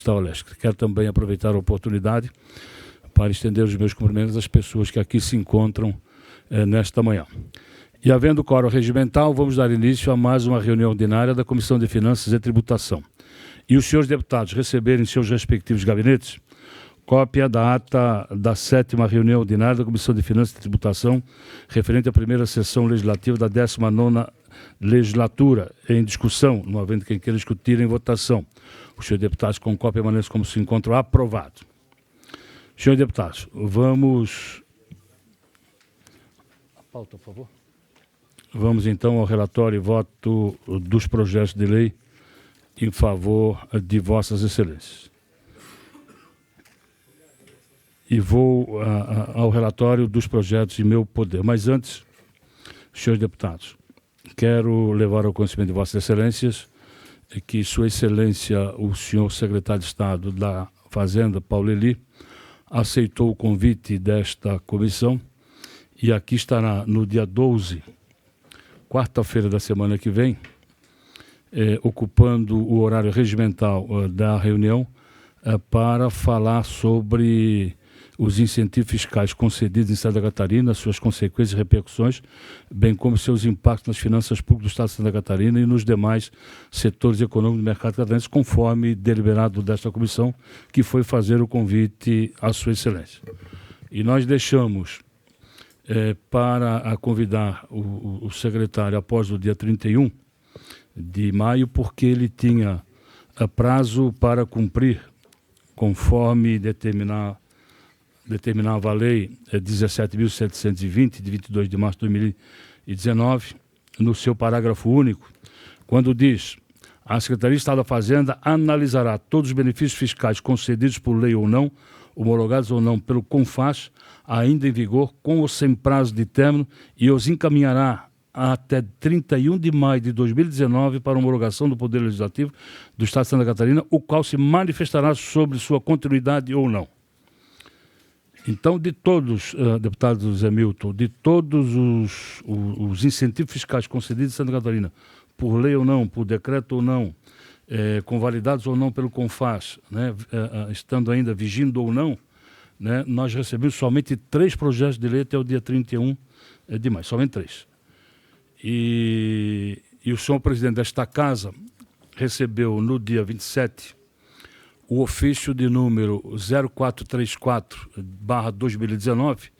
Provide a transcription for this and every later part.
Leste. Quero também aproveitar a oportunidade para estender os meus cumprimentos às pessoas que aqui se encontram nesta manhã. E havendo quórum regimental, vamos dar início a mais uma reunião ordinária da Comissão de Finanças e Tributação. E os senhores deputados receberem em seus respectivos gabinetes cópia da ata da 7ª reunião ordinária da Comissão de Finanças e Tributação, referente à primeira sessão legislativa da 19ª legislatura, em discussão, não havendo quem queira discutir em votação. Os senhores deputados com cópia permanecem como se encontram aprovado. Senhores deputados, vamos... A pauta, por favor. Vamos então ao relatório e voto dos projetos de lei em favor de vossas excelências. E vou ao relatório dos projetos em meu poder. Mas antes, senhores deputados, quero levar ao conhecimento de vossas excelências que Sua Excelência, o senhor secretário de Estado da Fazenda, Paulo Eli, aceitou o convite desta comissão e aqui estará no dia 12, quarta-feira da semana que vem, ocupando o horário regimental da reunião para falar sobre os incentivos fiscais concedidos em Santa Catarina, suas consequências e repercussões, bem como seus impactos nas finanças públicas do Estado de Santa Catarina e nos demais setores econômicos do mercado catarinense, conforme deliberado desta comissão, que foi fazer o convite à Sua Excelência. E nós deixamos para convidar o secretário após o dia 31 de maio, porque ele tinha prazo para cumprir, conforme determinava a lei 17.720, de 22 de março de 2019, no seu parágrafo único, quando diz: a Secretaria de Estado da Fazenda analisará todos os benefícios fiscais concedidos por lei ou não, homologados ou não pelo CONFAS, ainda em vigor, com ou sem prazo de término, e os encaminhará até 31 de maio de 2019 para homologação do Poder Legislativo do Estado de Santa Catarina, o qual se manifestará sobre sua continuidade ou não. Então, de todos, deputado Zé Milton, de todos os incentivos fiscais concedidos em Santa Catarina, por lei ou não, por decreto ou não, convalidados ou não pelo CONFAS, né, estando ainda vigindo ou não, né, nós recebemos somente 3 projetos de lei até o dia 31 de maio, somente 3. E o senhor presidente desta casa recebeu no dia 27 o ofício de número 0434/2019,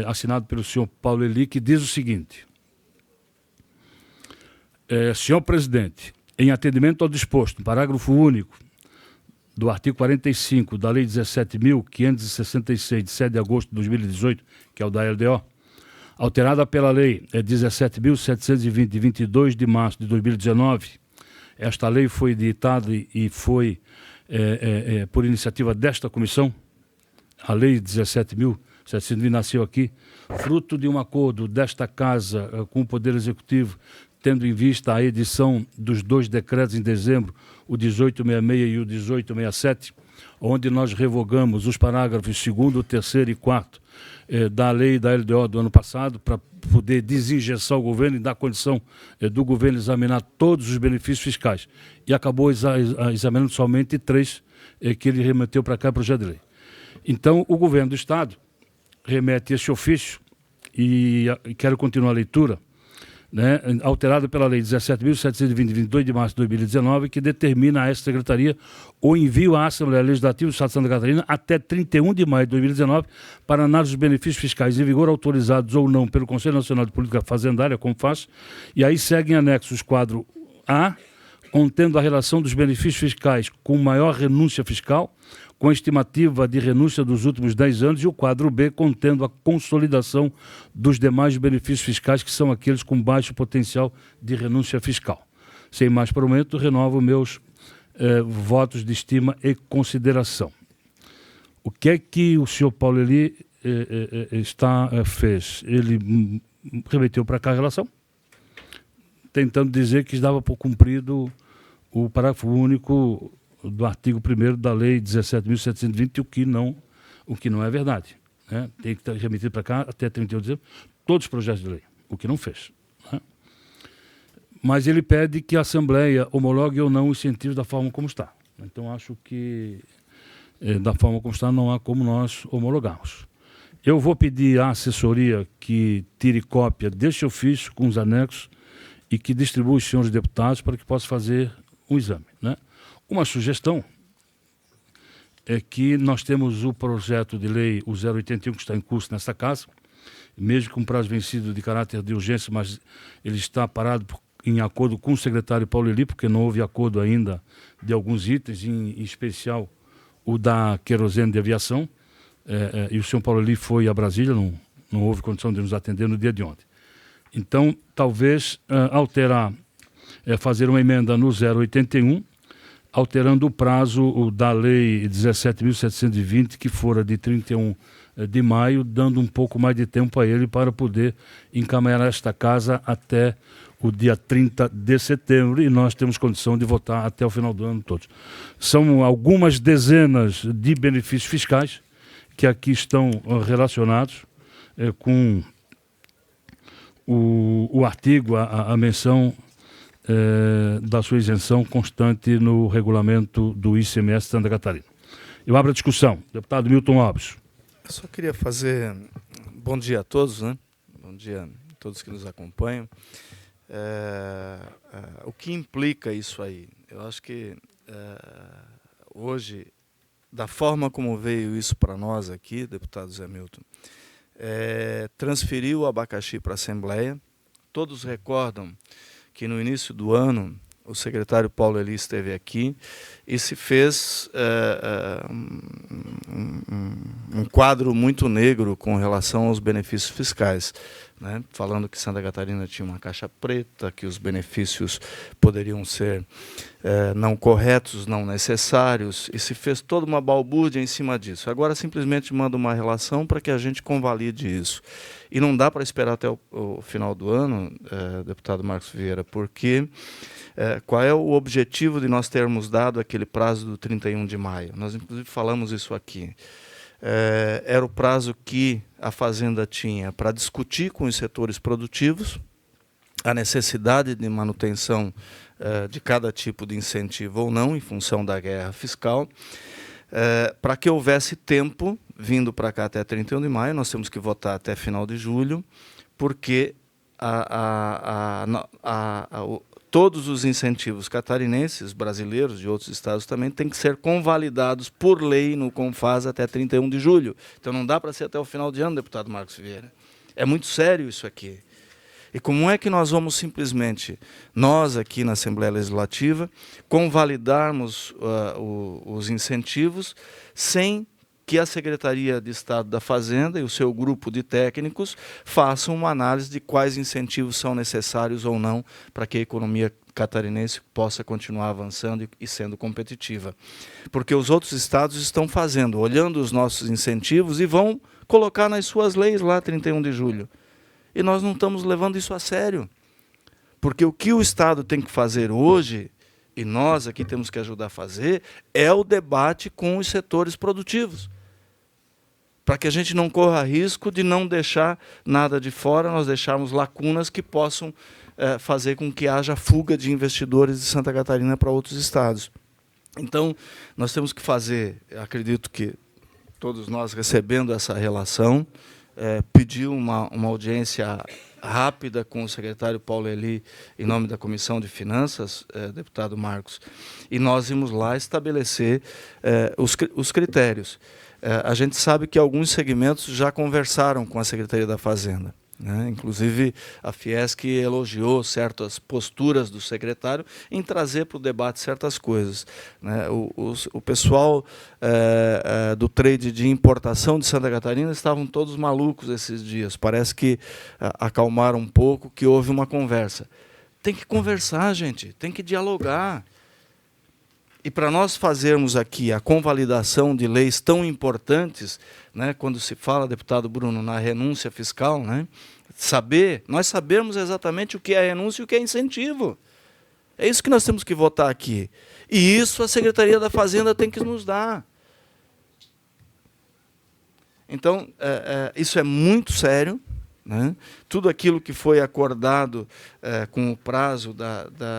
assinado pelo senhor Paulo Eli, que diz o seguinte: senhor presidente, em atendimento ao disposto no parágrafo único do artigo 45 da Lei 17.566, de 7 de agosto de 2018, que é o da LDO, alterada pela Lei 17.720, de 22 de março de 2019, esta lei foi editada e foi por iniciativa desta comissão. A Lei 17.720 nasceu aqui, fruto de um acordo desta Casa com o Poder Executivo, tendo em vista a edição dos 2 decretos em dezembro, o 1866 e o 1867, onde nós revogamos os parágrafos 2º, 3º e 4º da lei da LDO do ano passado, para poder desinjeção o governo e dar condição do governo examinar todos os benefícios fiscais. E acabou examinando somente 3 que ele remeteu para cá, projeto de lei. Então, o governo do Estado remete esse ofício, e quero continuar a leitura, né, alterado pela Lei 17.720, de 22 de março de 2019, que determina a esta Secretaria o envio à Assembleia Legislativa do Estado de Santa Catarina até 31 de maio de 2019 para análise dos benefícios fiscais em vigor, autorizados ou não pelo Conselho Nacional de Política Fazendária, CONFAS, e aí seguem anexos quadro A, contendo a relação dos benefícios fiscais com maior renúncia fiscal, com a estimativa de renúncia dos últimos 10 anos, e o quadro B, contendo a consolidação dos demais benefícios fiscais, que são aqueles com baixo potencial de renúncia fiscal. Sem mais por momento, renovo meus votos de estima e consideração. O que é que o senhor Paulo Eli fez? Ele remeteu para cá a relação, tentando dizer que estava por cumprido o parágrafo único do artigo 1º da Lei 17.720, o que não é verdade, né? Tem que estar remetido para cá até 31 de dezembro, todos os projetos de lei, o que não fez, né? Mas ele pede que a Assembleia homologue ou não os incentivos da forma como está, Então, acho que, da forma como está, não há como nós homologarmos. Eu vou pedir à assessoria que tire cópia deste ofício com os anexos e que distribua aos senhores deputados para que possa fazer um exame, né? Uma sugestão é que nós temos o projeto de lei, o 081, que está em curso nesta casa, mesmo com prazo vencido de caráter de urgência, mas ele está parado em acordo com o secretário Paulo Eli, porque não houve acordo ainda de alguns itens, em especial o da querosene de aviação, e o senhor Paulo Eli foi a Brasília, não houve condição de nos atender no dia de ontem. Então, talvez alterar, fazer uma emenda no 081, alterando o prazo da lei 17.720, que fora de 31 de maio, dando um pouco mais de tempo a ele para poder encaminhar esta casa até o dia 30 de setembro, e nós temos condição de votar até o final do ano todos. São algumas dezenas de benefícios fiscais que aqui estão relacionados com o artigo, a menção da sua isenção constante no regulamento do ICMS de Santa Catarina. Eu abro a discussão. Deputado Milton Alves. Eu só queria fazer bom dia a todos, né? Bom dia a todos que nos acompanham. O que implica isso aí? Eu acho que hoje, da forma como veio isso para nós aqui, deputado Zé Milton, transferiu o abacaxi para a Assembleia. Todos recordam que no início do ano o secretário Paulo Eli esteve aqui e se fez um quadro muito negro com relação aos benefícios fiscais, né? Falando que Santa Catarina tinha uma caixa preta, que os benefícios poderiam ser não corretos, não necessários, e se fez toda uma balbúrdia em cima disso. Agora simplesmente manda uma relação para que a gente convalide isso. E não dá para esperar até o final do ano, deputado Marcos Vieira, porque qual é o objetivo de nós termos dado aquele prazo do 31 de maio? Nós, inclusive, falamos isso aqui. Era o prazo que a Fazenda tinha para discutir com os setores produtivos a necessidade de manutenção de cada tipo de incentivo ou não, em função da guerra fiscal, para que houvesse tempo, vindo para cá até 31 de maio, nós temos que votar até final de julho, porque todos os incentivos catarinenses, brasileiros, de outros estados também, têm que ser convalidados por lei no CONFAS até 31 de julho. Então não dá para ser até o final de ano, deputado Marcos Vieira. É muito sério isso aqui. E como é que nós vamos simplesmente, nós aqui na Assembleia Legislativa, convalidarmos os incentivos sem que a Secretaria de Estado da Fazenda e o seu grupo de técnicos façam uma análise de quais incentivos são necessários ou não para que a economia catarinense possa continuar avançando e sendo competitiva. Porque os outros estados estão fazendo, olhando os nossos incentivos e vão colocar nas suas leis lá 31 de julho. E nós não estamos levando isso a sério. Porque o que o Estado tem que fazer hoje, e nós aqui temos que ajudar a fazer, é o debate com os setores produtivos. Para que a gente não corra risco de não deixar nada de fora, nós deixarmos lacunas que possam fazer com que haja fuga de investidores de Santa Catarina para outros estados. Então, nós temos que fazer, acredito que todos nós recebendo essa relação, pedir uma audiência rápida com o secretário Paulo Eli, em nome da Comissão de Finanças, deputado Marcos, e nós vamos lá estabelecer os critérios. A gente sabe que alguns segmentos já conversaram com a Secretaria da Fazenda, né? Inclusive, a Fiesc elogiou certas posturas do secretário em trazer para o debate certas coisas, né? O pessoal do trade de importação de Santa Catarina estavam todos malucos esses dias. Parece que acalmaram um pouco, que houve uma conversa. Tem que conversar, gente, tem que dialogar. E para nós fazermos aqui a convalidação de leis tão importantes, né, quando se fala, deputado Bruno, na renúncia fiscal, né, nós sabemos exatamente o que é renúncia e o que é incentivo. É isso que nós temos que votar aqui. E isso a Secretaria da Fazenda tem que nos dar. Então, isso é muito sério, né? Tudo aquilo que foi acordado com o prazo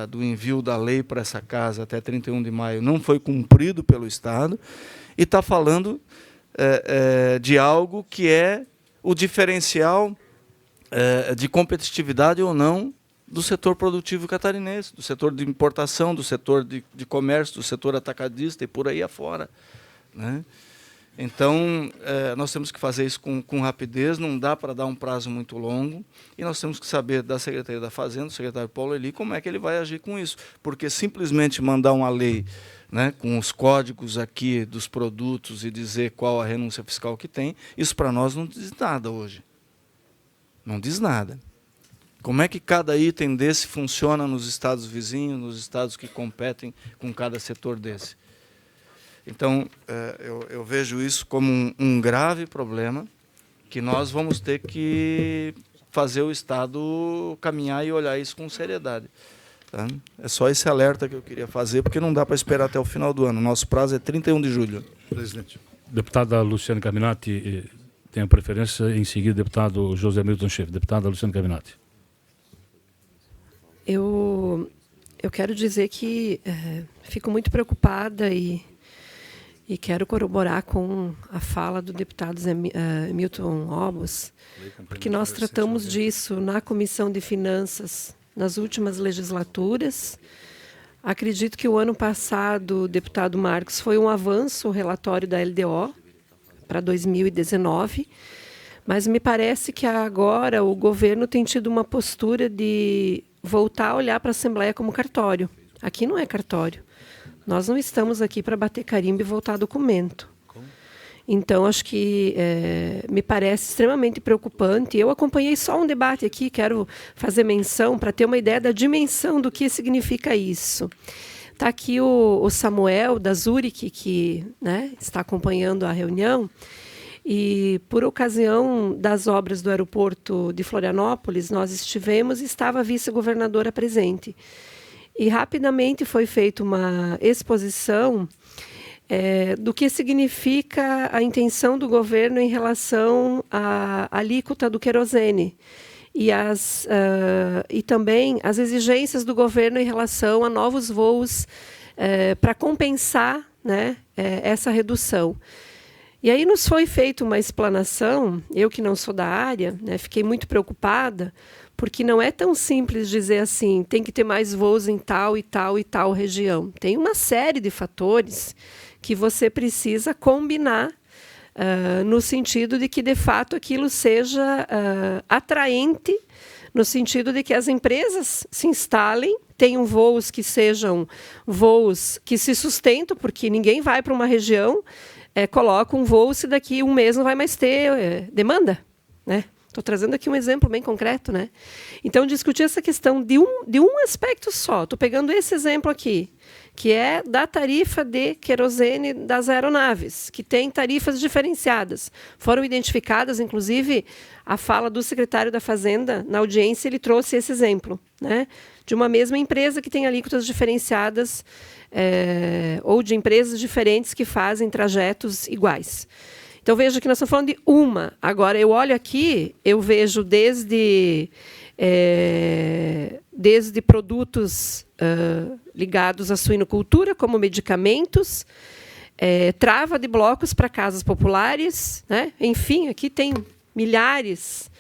do envio da lei para essa casa até 31 de maio não foi cumprido pelo Estado, e está falando de algo que é o diferencial de competitividade ou não do setor produtivo catarinense, do setor de importação, do setor de comércio, do setor atacadista e por aí afora, né? Então, nós temos que fazer isso com rapidez, não dá para dar um prazo muito longo, e nós temos que saber da Secretaria da Fazenda, do secretário Paulo Eli, como é que ele vai agir com isso, porque simplesmente mandar uma lei, né, com os códigos aqui dos produtos e dizer qual a renúncia fiscal que tem, isso para nós não diz nada hoje. Não diz nada. Como é que cada item desse funciona nos estados vizinhos, nos estados que competem com cada setor desse? Então, eu vejo isso como um grave problema que nós vamos ter que fazer o Estado caminhar e olhar isso com seriedade. Tá? É só esse alerta que eu queria fazer, porque não dá para esperar até o final do ano. Nosso prazo é 31 de julho. Presidente. Deputada Luciane Carminati tem a preferência, em seguida, deputado José Milton Schaefer. Deputada Luciane Carminati. Eu quero dizer que fico muito preocupada e quero corroborar com a fala do deputado Milton Obos, porque nós tratamos disso na Comissão de Finanças nas últimas legislaturas. Acredito que o ano passado, deputado Marcos, foi um avanço o relatório da LDO para 2019, mas me parece que agora o governo tem tido uma postura de voltar a olhar para a Assembleia como cartório. Aqui não é cartório. Nós não estamos aqui para bater carimbo e voltar documento. Então, acho que me parece extremamente preocupante. Eu acompanhei só um debate aqui, quero fazer menção para ter uma ideia da dimensão do que significa isso. Está aqui o Samuel, da Zurich, que, né, está acompanhando a reunião, e, por ocasião das obras do aeroporto de Florianópolis, nós estivemos e estava a vice-governadora presente. E rapidamente foi feita uma exposição do que significa a intenção do governo em relação à alíquota do querosene e também as exigências do governo em relação a novos voos para compensar, né, essa redução. E aí nos foi feita uma explanação, eu que não sou da área, né, fiquei muito preocupada, porque não é tão simples dizer assim, tem que ter mais voos em tal e tal e tal região. Tem uma série de fatores que você precisa combinar no sentido de que, de fato, aquilo seja atraente, no sentido de que as empresas se instalem, tenham voos que sejam voos que se sustentam, porque ninguém vai para uma região, coloca um voo se daqui um mês não vai mais ter demanda, né? Estou trazendo aqui um exemplo bem concreto, né? Então, discutir essa questão de um aspecto só. Estou pegando esse exemplo aqui, que é da tarifa de querosene das aeronaves, que tem tarifas diferenciadas. Foram identificadas, inclusive, a fala do secretário da Fazenda, na audiência, ele trouxe esse exemplo, né? De uma mesma empresa que tem alíquotas diferenciadas, ou de empresas diferentes que fazem trajetos iguais. Então, veja que nós estamos falando de uma. Agora, eu olho aqui, eu vejo desde produtos ligados à suinocultura, como medicamentos, trava de blocos para casas populares, né? Enfim, aqui tem milhares,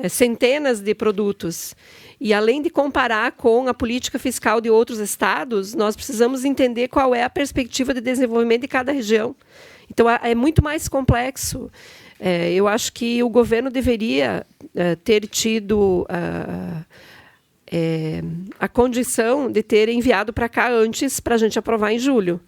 centenas de produtos. E, além de comparar com a política fiscal de outros estados, nós precisamos entender qual é a perspectiva de desenvolvimento de cada região. Então, é muito mais complexo. Eu acho que o governo deveria ter tido a condição de ter enviado para cá antes para a gente aprovar em julho.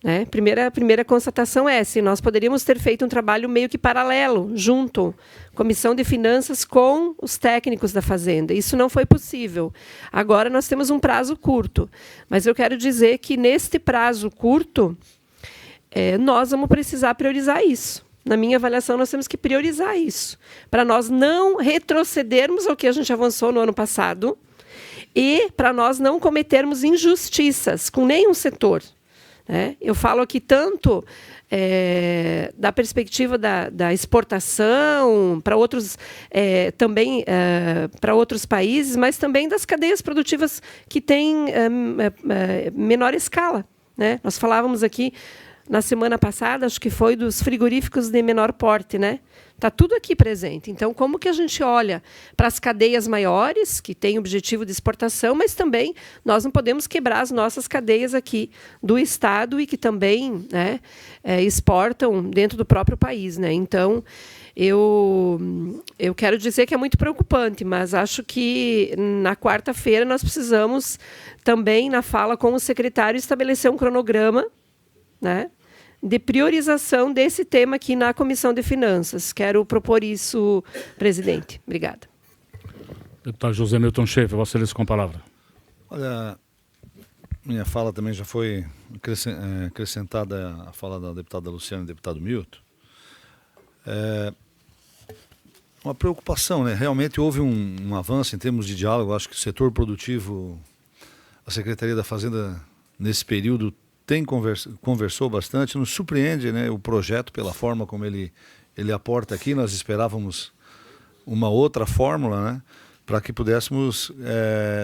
Né? Primeira constatação é essa. Nós poderíamos ter feito um trabalho meio que paralelo, junto, Comissão de Finanças com os técnicos da Fazenda. Isso não foi possível. Agora nós temos um prazo curto. Mas eu quero dizer que, neste prazo curto, nós vamos precisar priorizar isso. Na minha avaliação, nós temos que priorizar isso, para nós não retrocedermos ao que a gente avançou no ano passado e para nós não cometermos injustiças com nenhum setor. né? Eu falo aqui tanto da perspectiva da exportação para outros, também para outros países, mas também das cadeias produtivas que têm menor escala, né? Nós falávamos aqui na semana passada, acho que foi dos frigoríficos de menor porte, né? Está tudo aqui presente. Então, como que a gente olha para as cadeias maiores, que têm objetivo de exportação, mas também nós não podemos quebrar as nossas cadeias aqui do Estado e que também, né, exportam dentro do próprio país, né? Então, eu quero dizer que é muito preocupante, mas acho que na quarta-feira nós precisamos também, na fala com o secretário, estabelecer um cronograma, né, de priorização desse tema aqui na Comissão de Finanças. Quero propor isso, presidente. Obrigada. Deputado José Milton Schaeffer, Vossa Excelência com a palavra. Olha, minha fala também já foi acrescentada à fala da deputada Luciana e do deputado Milton. Uma preocupação, né? Realmente houve um avanço em termos de diálogo. Acho que o setor produtivo, a Secretaria da Fazenda, nesse período, conversou bastante. Nos surpreende, né, o projeto pela forma como ele aporta aqui. Nós esperávamos uma outra fórmula, né, para que pudéssemos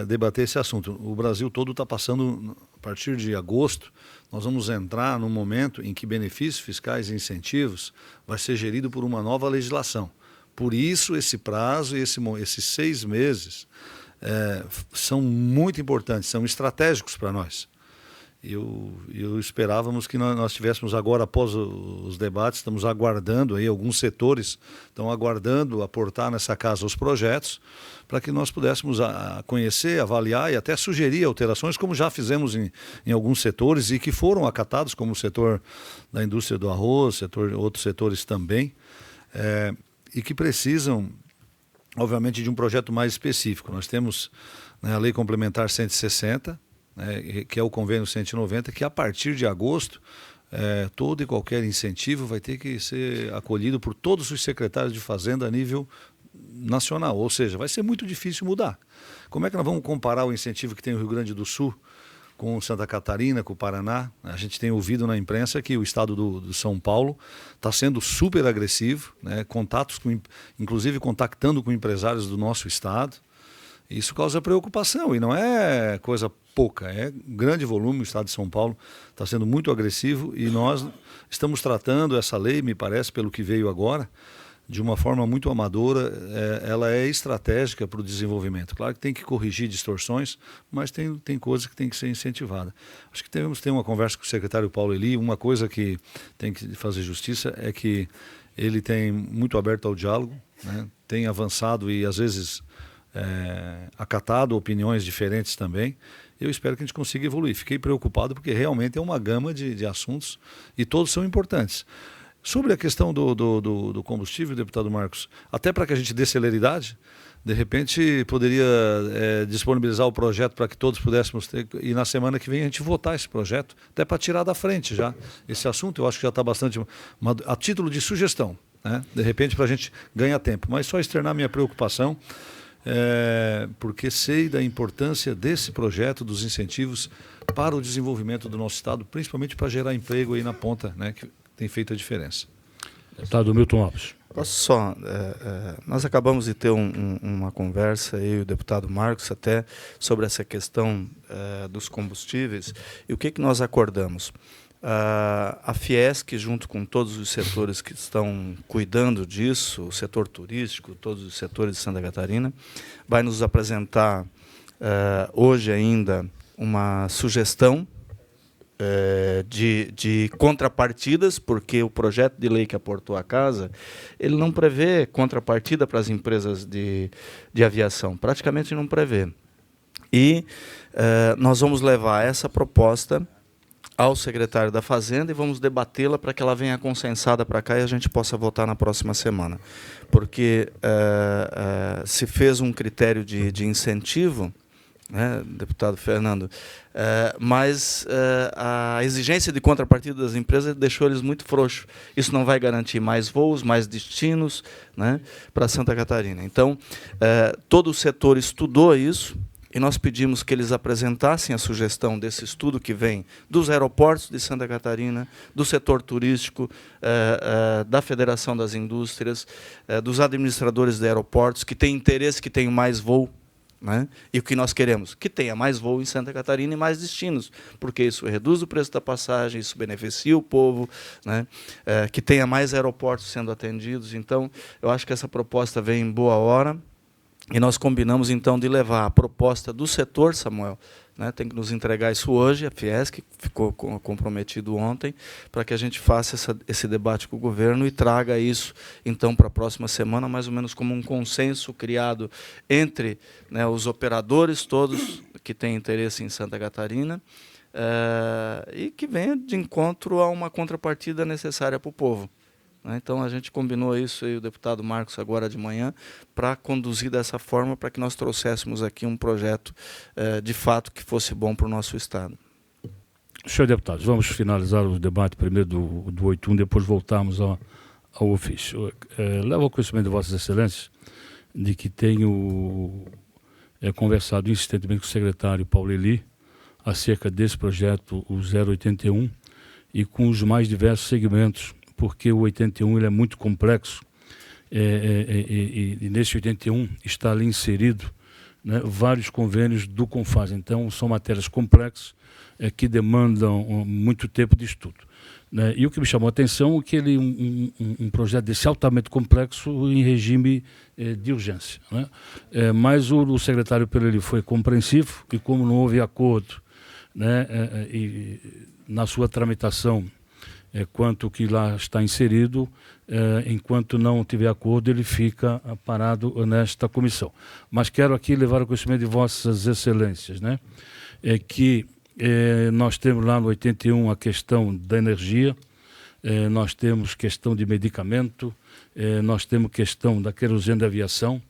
debater esse assunto. O Brasil todo está passando, a partir de agosto, nós vamos entrar num momento em que benefícios fiscais e incentivos vai ser gerido por uma nova legislação. Por isso, esse prazo e esses 6 meses são muito importantes, são estratégicos para nós. Eu esperávamos que nós tivéssemos agora, após os debates, estamos aguardando, aí alguns setores estão aguardando aportar nessa casa os projetos, para que nós pudéssemos conhecer, avaliar e até sugerir alterações, como já fizemos em alguns setores e que foram acatados, como o setor da indústria do arroz, outros setores também, e que precisam, obviamente, de um projeto mais específico. Nós temos, né, a Lei Complementar 160, que é o convênio 190, que a partir de agosto, todo e qualquer incentivo vai ter que ser acolhido por todos os secretários de Fazenda a nível nacional, ou seja, vai ser muito difícil mudar. Como é que nós vamos comparar o incentivo que tem o Rio Grande do Sul com Santa Catarina, com o Paraná? A gente tem ouvido na imprensa que o estado do São Paulo está sendo super agressivo, né? Inclusive contactando com empresários do nosso estado. Isso causa preocupação e não é coisa pouca, é grande volume. O estado de São Paulo está sendo muito agressivo e nós estamos tratando essa lei, me parece, pelo que veio agora, de uma forma muito amadora. Ela é estratégica para o desenvolvimento. Claro que tem que corrigir distorções, mas tem coisas que tem que ser incentivada. Acho que devemos ter uma conversa com o secretário Paulo Eli. Uma coisa que tem que fazer justiça é que ele tem muito aberto ao diálogo, né? Tem avançado e às vezes acatado opiniões diferentes também. Eu espero que a gente consiga evoluir. Fiquei preocupado porque realmente é uma gama de assuntos e todos são importantes. Sobre a questão do combustível, deputado Marcos, até para que a gente dê celeridade, de repente poderia disponibilizar o projeto para que todos pudéssemos ter, e na semana que vem a gente votar esse projeto, até para tirar da frente já esse assunto. Eu acho que já está bastante, a título de sugestão, né? De repente para a gente ganhar tempo, mas só externar minha preocupação, porque sei da importância desse projeto, dos incentivos para o desenvolvimento do nosso estado, principalmente para gerar emprego aí na ponta, né, que tem feito a diferença. Deputado Milton Lopes. Posso só, nós acabamos de ter uma conversa, eu e o deputado Marcos, até sobre essa questão dos combustíveis, e o que nós acordamos? A Fiesc, junto com todos os setores que estão cuidando disso, o setor turístico, todos os setores de Santa Catarina, vai nos apresentar hoje ainda uma sugestão de contrapartidas, porque o projeto de lei que aportou a casa, ele não prevê contrapartida para as empresas de aviação, praticamente não prevê. E nós vamos levar essa proposta ao secretário da Fazenda e vamos debatê-la para que ela venha consensada para cá e a gente possa votar na próxima semana. Porque se fez um critério de incentivo, né, deputado Fernando, mas a exigência de contrapartida das empresas deixou eles muito frouxos. Isso não vai garantir mais voos, mais destinos, né, para Santa Catarina. Então, todo o setor estudou isso. e nós pedimos que eles apresentassem a sugestão desse estudo que vem dos aeroportos de Santa Catarina, do setor turístico, da Federação das Indústrias, dos administradores de aeroportos, que têm interesse que tenham mais voo, né? E o que nós queremos? Que tenha mais voo em Santa Catarina e mais destinos, porque isso reduz o preço da passagem, isso beneficia o povo, né? Que tenha mais aeroportos sendo atendidos. Então, eu acho que essa proposta vem em boa hora, e nós combinamos, então, de levar a proposta do setor, Samuel, né? Tem que nos entregar isso hoje, a Fiesc ficou comprometido ontem, para que a gente faça esse debate com o governo e traga isso, então, para a próxima semana, mais ou menos como um consenso criado entre, né, os operadores todos que têm interesse em Santa Catarina, e que venha de encontro a uma contrapartida necessária para o povo. Então, a gente combinou isso, e o deputado Marcos, agora de manhã, para conduzir dessa forma, para que nós trouxéssemos aqui um projeto, de fato, que fosse bom para o nosso Estado. Senhor deputado, vamos finalizar o debate primeiro do 81, depois voltarmos ao ofício. Levo ao conhecimento de Vossas Excelências de que tenho conversado insistentemente com o secretário Paulo Eli acerca desse projeto, o 081, e com os mais diversos segmentos, porque o 81 ele é muito complexo, e nesse 81 está ali inserido, né, vários convênios do CONFAS. Então, são matérias complexas que demandam muito tempo de estudo. Né? E o que me chamou a atenção é que ele um projeto desse altamente complexo em regime de urgência. Né? Mas o secretário Peleli foi compreensivo, e como não houve acordo, né, na sua tramitação, quanto que lá está inserido, enquanto não tiver acordo, ele fica parado nesta comissão. Mas quero aqui levar ao conhecimento de Vossas Excelências, né, que nós temos lá no 81 a questão da energia, nós temos questão de medicamento, nós temos questão da querosene da aviação,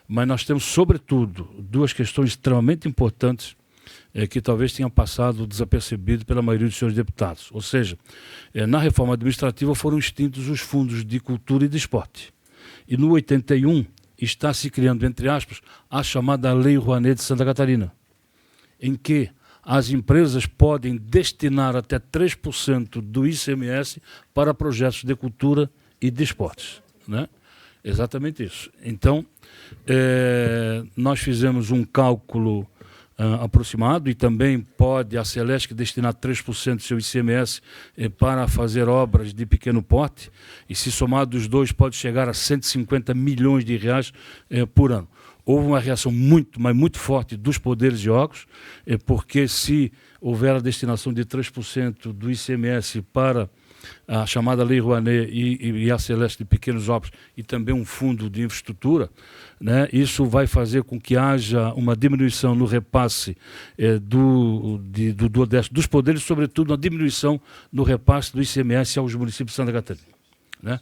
mas nós temos, sobretudo, duas questões extremamente importantes que talvez tenha passado desapercebido pela maioria dos senhores deputados. Ou seja, na reforma administrativa foram extintos os fundos de cultura e de esporte. E no 81 está se criando, entre aspas, a chamada Lei Rouanet de Santa Catarina, em que as empresas podem destinar até 3% do ICMS para projetos de cultura e de esportes. Né? Exatamente isso. Então, nós fizemos um cálculo aproximado, e também pode a Celesc destinar 3% do seu ICMS para fazer obras de pequeno porte, e se somar dos dois pode chegar a 150 milhões de reais por ano. Houve uma reação muito, mas muito forte dos poderes de órgãos, porque se houver a destinação de 3% do ICMS para a chamada Lei Rouanet e a Celeste de pequenos obras, e também um fundo de infraestrutura, né, isso vai fazer com que haja uma diminuição no repasse dos poderes, sobretudo uma diminuição no repasse do ICMS aos municípios de Santa Catarina. Né?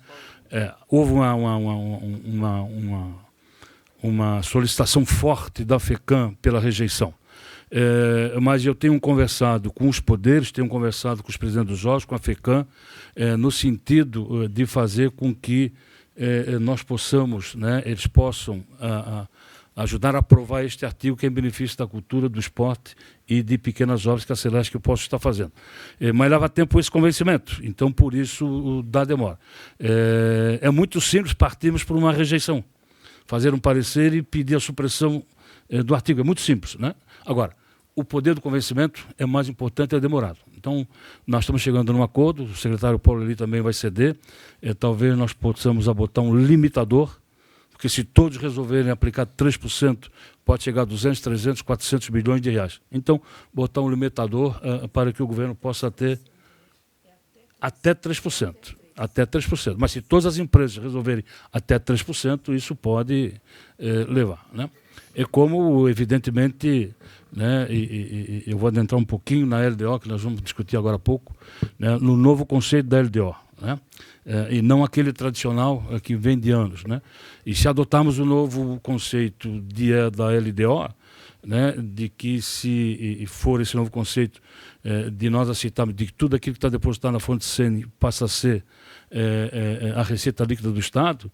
Houve uma solicitação forte da FECAM pela rejeição. Mas eu tenho conversado com os poderes, tenho conversado com os presidentes dos órgãos, com a FECAM, no sentido de fazer com que nós possamos, né, eles possam ajudar a aprovar este artigo, que é em benefício da cultura, do esporte e de pequenas obras que a Celeste possa estar fazendo. Mas leva tempo esse convencimento, então por isso dá demora. É muito simples partirmos por uma rejeição, fazer um parecer e pedir a supressão do artigo, é muito simples, né? Agora, o poder do convencimento é mais importante, é demorado. Então, nós estamos chegando num acordo, o secretário Paulo Eli também vai ceder, talvez nós possamos botar um limitador, porque se todos resolverem aplicar 3%, pode chegar a 200, 300, 400 milhões de reais. Então, botar um limitador para que o governo possa ter até 3%. Até 3%. Mas se todas as empresas resolverem até 3%, isso pode levar. Né? É como, evidentemente, né, e eu vou adentrar um pouquinho na LDO, que nós vamos discutir agora há pouco, né, no novo conceito da LDO, né, e não aquele tradicional que vem de anos. Né? E se adotarmos o novo conceito da LDO, né, de que se for esse novo conceito de nós aceitarmos de que tudo aquilo que está depositado na fonte SENE passa a ser a receita líquida do Estado,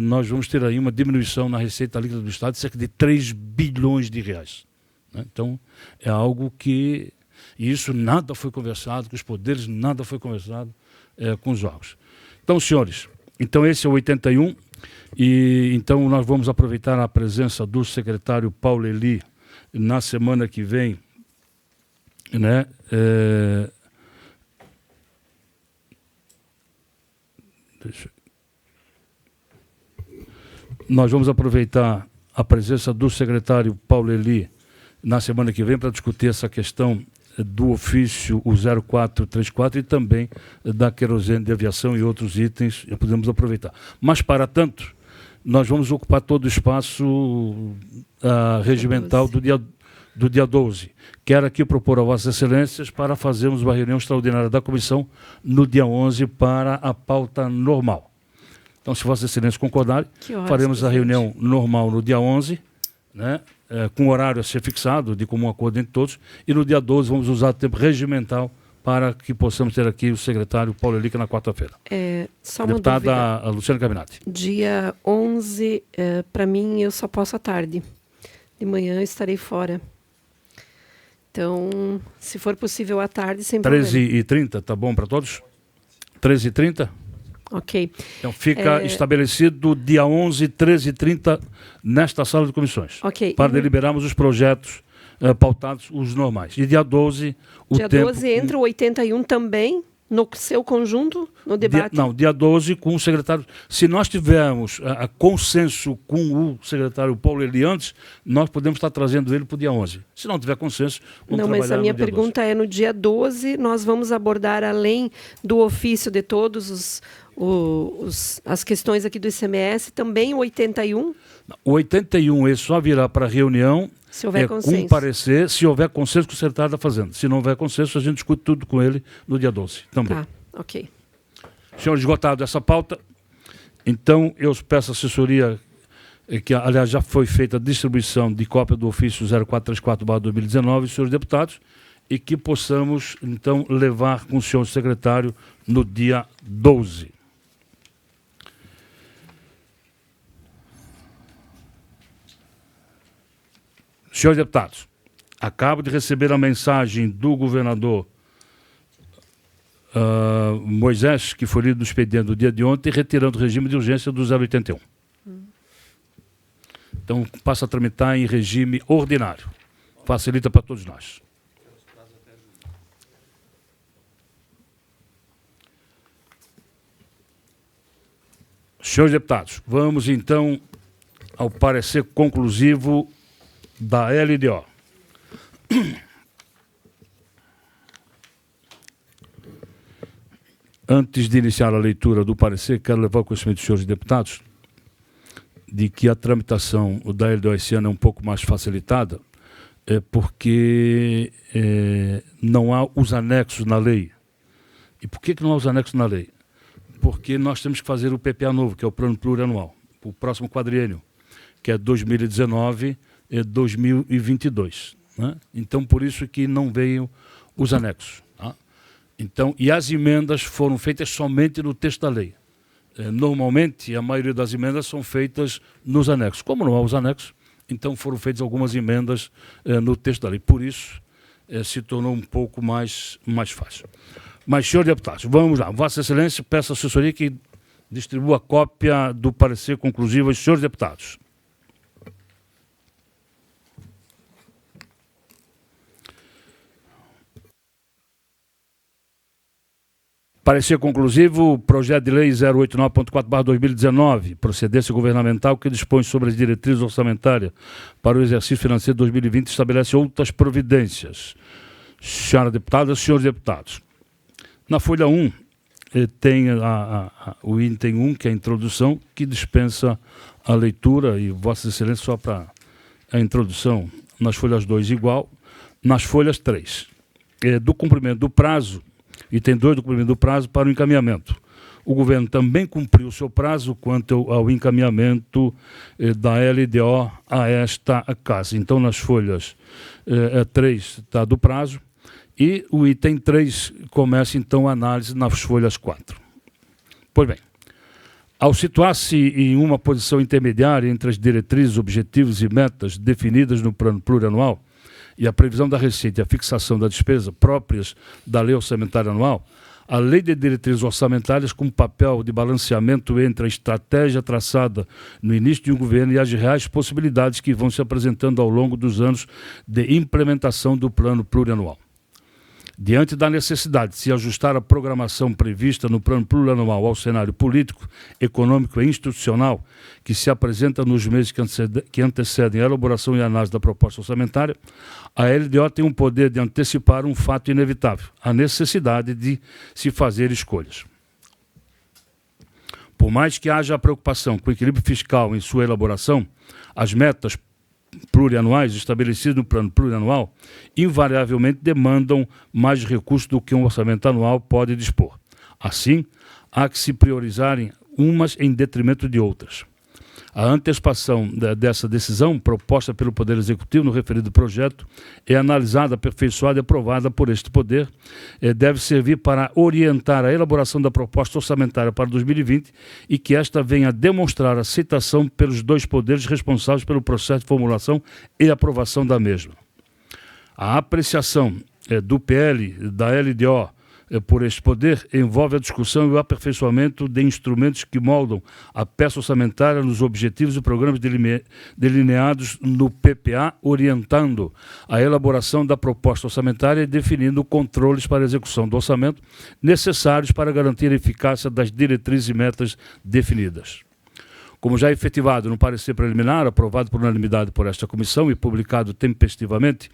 nós vamos ter aí uma diminuição na receita líquida do Estado de cerca de 3 bilhões de reais. Né? Então, é algo que... E isso nada foi conversado com os poderes, nada foi conversado com os órgãos. Então, senhores, então esse é o 81, e então nós vamos aproveitar a presença do secretário Paulo Eli na semana que vem, né? Nós vamos aproveitar a presença do secretário Paulo Eli na semana que vem para discutir essa questão do ofício o 0434 e também da querosene de aviação e outros itens, podemos aproveitar. Mas, para tanto, nós vamos ocupar todo o espaço regimental do dia 12. Quero aqui propor a Vossas Excelências para fazermos uma reunião extraordinária da comissão no dia 11 para a pauta normal. Então, se Vossas Excelências concordarem, faremos a reunião normal no dia 11, né? Com horário a ser fixado, de comum acordo entre todos, e no dia 12 vamos usar o tempo regimental para que possamos ter aqui o secretário Paulo Eli na quarta-feira. Só uma deputada Luciana Cabinati. Dia 11, para mim, eu só posso à tarde. De manhã eu estarei fora. Então, se for possível à tarde, sem problema. 13h30, tá bom para todos? 13h30? Ok. Então fica estabelecido dia 11, 13h30, nesta sala de comissões. Ok. Para deliberarmos os projetos pautados, os normais. E dia 12, o dia tempo... Dia 12 entra o 81 também, no seu conjunto, no debate? Dia 12 com o secretário. Se nós tivermos consenso com o secretário Paulo Eli antes, nós podemos estar trazendo ele para o dia 11. Se não tiver consenso, vamos trabalhar no dia 12. Não, mas a minha pergunta é, no dia 12, nós vamos abordar, além do ofício de todos as questões aqui do ICMS, também o 81? O 81, ele só virá para a reunião se houver consenso. Com parecer, se houver consenso com o secretário da Fazenda. Se não houver consenso, a gente discute tudo com ele no dia 12 também. Tá, ok. Senhor, esgotado essa pauta, então eu peço à assessoria, que aliás já foi feita a distribuição de cópia do ofício 0434/2019, senhores deputados, e que possamos, então, levar com o senhor secretário no dia 12. Senhores deputados, acabo de receber a mensagem do governador Moisés, que foi lido no expediente do dia de ontem, retirando o regime de urgência do 081. Então, passa a tramitar em regime ordinário. Facilita para todos nós. Senhores deputados, vamos então ao parecer conclusivo da LDO. Antes de iniciar a leitura do parecer, quero levar ao conhecimento dos senhores deputados de que a tramitação da LDO esse ano é um pouco mais facilitada, porque não há os anexos na lei. E por que não há os anexos na lei? Porque nós temos que fazer o PPA novo, que é o Plano Plurianual, o próximo quadriênio, que é 2019 e 2022. Né? Então, por isso que não veio os anexos. Tá? Então, e as emendas foram feitas somente no texto da lei. Normalmente, a maioria das emendas são feitas nos anexos. Como não há os anexos, então foram feitas algumas emendas no texto da lei. Por isso, se tornou um pouco mais fácil. Mas, senhores deputados, vamos lá. Vossa Excelência, peço à assessoria que distribua a cópia do parecer conclusivo aos senhores deputados. Parecer conclusivo, projeto de lei 089.4/2019, procedência governamental que dispõe sobre as diretrizes orçamentárias para o exercício financeiro de 2020 e estabelece outras providências. Senhora deputada, senhores deputados, na folha 1 tem o item 1, que é a introdução, que dispensa a leitura, e Vossa Excelência só para a introdução, nas folhas 2 igual, nas folhas 3. Do cumprimento do prazo, item 2 do cumprimento do prazo para o encaminhamento. o governo também cumpriu o seu prazo quanto ao encaminhamento da LDO a esta casa. Então, nas folhas 3 está do prazo e o item 3 começa, então, a análise nas folhas 4. Pois bem, ao situar-se em uma posição intermediária entre as diretrizes, objetivos e metas definidas no plano plurianual e a previsão da receita e a fixação da despesa próprias da lei orçamentária anual, a lei de diretrizes orçamentárias com papel de balanceamento entre a estratégia traçada no início de um governo e as reais possibilidades que vão se apresentando ao longo dos anos de implementação do plano plurianual. Diante da necessidade de se ajustar a programação prevista no plano plurianual ao cenário político, econômico e institucional que se apresenta nos meses que antecedem a elaboração e análise da proposta orçamentária, a LDO tem um poder de antecipar um fato inevitável, a necessidade de se fazer escolhas. Por mais que haja preocupação com o equilíbrio fiscal em sua elaboração, as metas plurianuais estabelecidos no plano plurianual invariavelmente demandam mais recursos do que um orçamento anual pode dispor. Assim, há que se priorizarem umas em detrimento de outras. A antecipação dessa decisão, proposta pelo Poder Executivo no referido projeto, é analisada, aperfeiçoada e aprovada por este Poder, deve servir para orientar a elaboração da proposta orçamentária para 2020 e que esta venha a demonstrar aceitação pelos dois poderes responsáveis pelo processo de formulação e aprovação da mesma. A apreciação do PL, da LDO, por este poder, envolve a discussão e o aperfeiçoamento de instrumentos que moldam a peça orçamentária nos objetivos e programas delineados no PPA, orientando a elaboração da proposta orçamentária e definindo controles para a execução do orçamento necessários para garantir a eficácia das diretrizes e metas definidas. Como já efetivado no parecer preliminar, aprovado por unanimidade por esta comissão e publicado tempestivamente,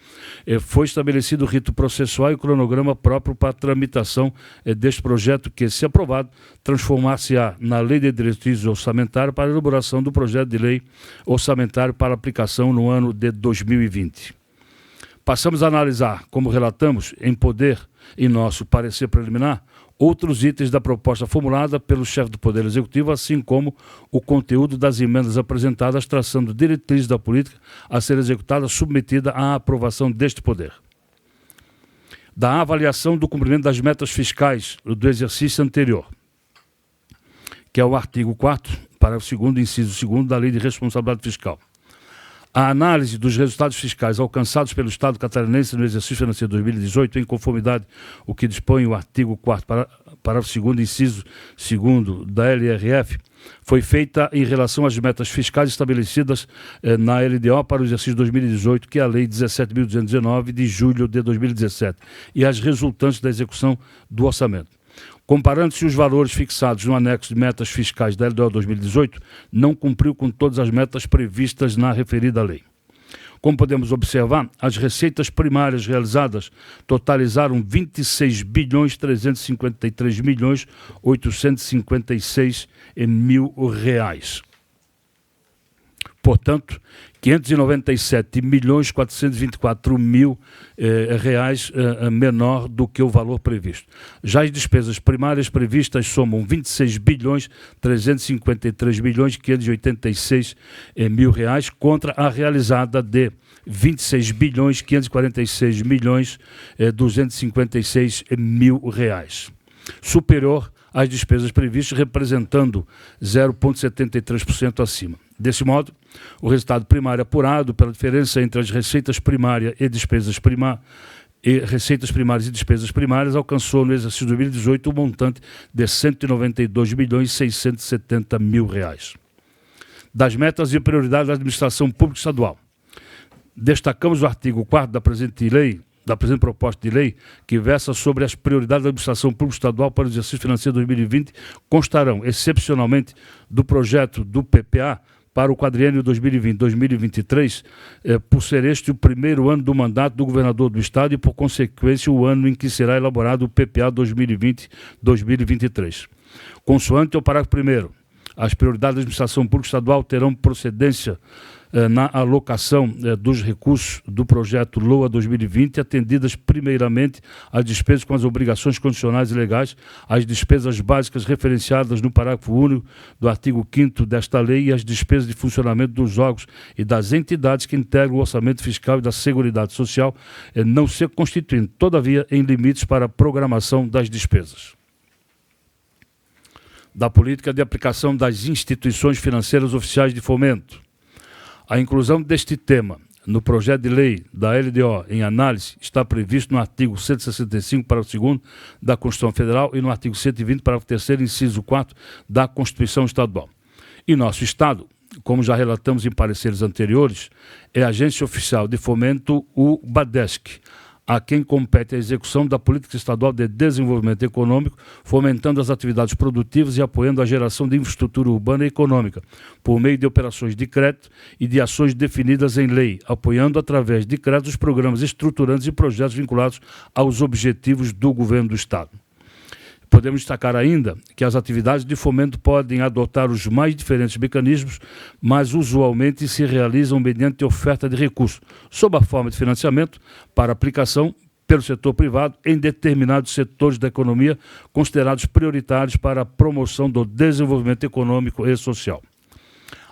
foi estabelecido o rito processual e o cronograma próprio para a tramitação deste projeto que, se aprovado, transformar-se-á na Lei de Diretrizes Orçamentárias para a elaboração do projeto de lei orçamentário para aplicação no ano de 2020. Passamos a analisar, como relatamos em nosso parecer preliminar, outros itens da proposta formulada pelo chefe do Poder Executivo, assim como o conteúdo das emendas apresentadas, traçando diretrizes da política a ser executada, submetida à aprovação deste Poder. Da avaliação do cumprimento das metas fiscais do exercício anterior, que é o artigo 4º, parágrafo 2º, inciso 2º da Lei de Responsabilidade Fiscal. A análise dos resultados fiscais alcançados pelo Estado catarinense no exercício financeiro de 2018, em conformidade o que dispõe o artigo 4º, parágrafo 2º, inciso 2º da LRF, foi feita em relação às metas fiscais estabelecidas na LDO para o exercício 2018, que é a Lei 17.219, de julho de 2017, e as resultantes da execução do orçamento. Comparando-se os valores fixados no anexo de metas fiscais da LDO 2018, não cumpriu com todas as metas previstas na referida lei. Como podemos observar, as receitas primárias realizadas totalizaram 26.353.856.000 reais. Portanto, 597.424.000 reais menor do que o valor previsto. Já as despesas primárias previstas somam 26.353.586.000 reais contra a realizada de 26.546.256.000 reais. Superior às despesas previstas, representando 0,73% acima. Desse modo, o resultado primário apurado pela diferença entre as receitas primárias e despesas primárias alcançou no exercício de 2018 um montante de R$ 192.670.000 reais. Das metas e prioridades da administração pública estadual, destacamos o artigo 4º da presente proposta de lei, que versa sobre as prioridades da administração pública estadual para o exercício financeiro 2020, constarão, excepcionalmente, do projeto do PPA para o quadriênio 2020-2023, por ser este o primeiro ano do mandato do governador do Estado e, por consequência, o ano em que será elaborado o PPA 2020-2023. Consoante o parágrafo 1º, As prioridades da administração pública estadual terão procedência na alocação dos recursos do projeto LOA 2020, atendidas primeiramente às despesas com as obrigações condicionais e legais, às despesas básicas referenciadas no parágrafo único do artigo 5º desta lei e às despesas de funcionamento dos órgãos e das entidades que integram o orçamento fiscal e da Seguridade Social, não se constituindo, todavia, em limites para a programação das despesas. Da política de aplicação das instituições financeiras oficiais de fomento. A inclusão deste tema no projeto de lei da LDO em análise está previsto no artigo 165, parágrafo 2º da Constituição Federal e no artigo 120, parágrafo 3º, inciso 4 da Constituição Estadual. Em nosso Estado, como já relatamos em pareceres anteriores, é a agência oficial de fomento o BADESC, a quem compete a execução da Política Estadual de Desenvolvimento Econômico, fomentando as atividades produtivas e apoiando a geração de infraestrutura urbana e econômica, por meio de operações de crédito e de ações definidas em lei, apoiando através de crédito os programas estruturantes e projetos vinculados aos objetivos do Governo do Estado. Podemos destacar ainda que as atividades de fomento podem adotar os mais diferentes mecanismos, mas usualmente se realizam mediante oferta de recursos, sob a forma de financiamento para aplicação pelo setor privado em determinados setores da economia considerados prioritários para a promoção do desenvolvimento econômico e social.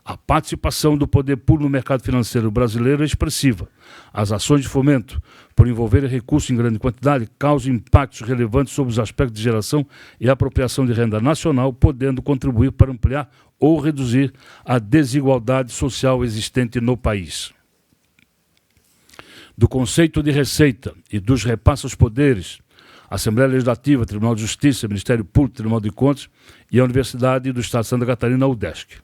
A participação do poder público no mercado financeiro brasileiro é expressiva. As ações de fomento, por envolverem recursos em grande quantidade, causam impactos relevantes sobre os aspectos de geração e apropriação de renda nacional, podendo contribuir para ampliar ou reduzir a desigualdade social existente no país. Do conceito de receita e dos repasses aos poderes, Assembleia Legislativa, Tribunal de Justiça, Ministério Público, Tribunal de Contas e a Universidade do Estado de Santa Catarina, a UDESC.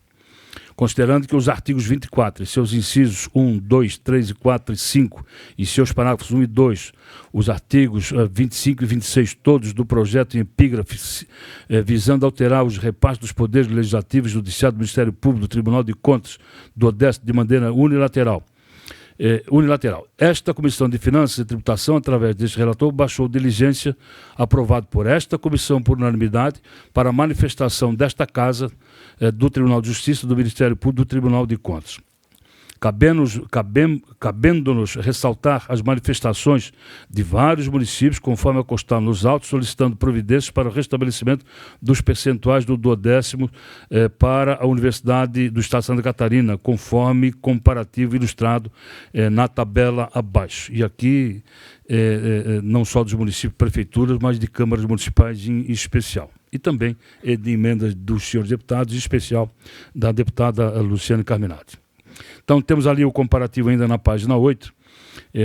Considerando que os artigos 24 e seus incisos 1, 2, 3 e 4 e 5 e seus parágrafos 1 e 2, os artigos 25 e 26, todos do projeto em epígrafe, visando alterar os repasses dos poderes legislativos, judiciário, do Ministério Público, do Tribunal de Contas, do ODESC, de maneira unilateral. Esta Comissão de Finanças e Tributação, através deste relator, baixou diligência, aprovado por esta Comissão por unanimidade, para a manifestação desta Casa, do Tribunal de Justiça, do Ministério Público, do Tribunal de Contas. Cabendo-nos ressaltar as manifestações de vários municípios, conforme constar nos autos, solicitando providências para o restabelecimento dos percentuais do 12º para a Universidade do Estado de Santa Catarina, conforme comparativo ilustrado na tabela abaixo. E aqui, não só dos municípios, prefeituras, mas de câmaras municipais em especial. E também de emendas dos senhores deputados, em especial da deputada Luciane Carminati. Então, temos ali o comparativo ainda na página 8,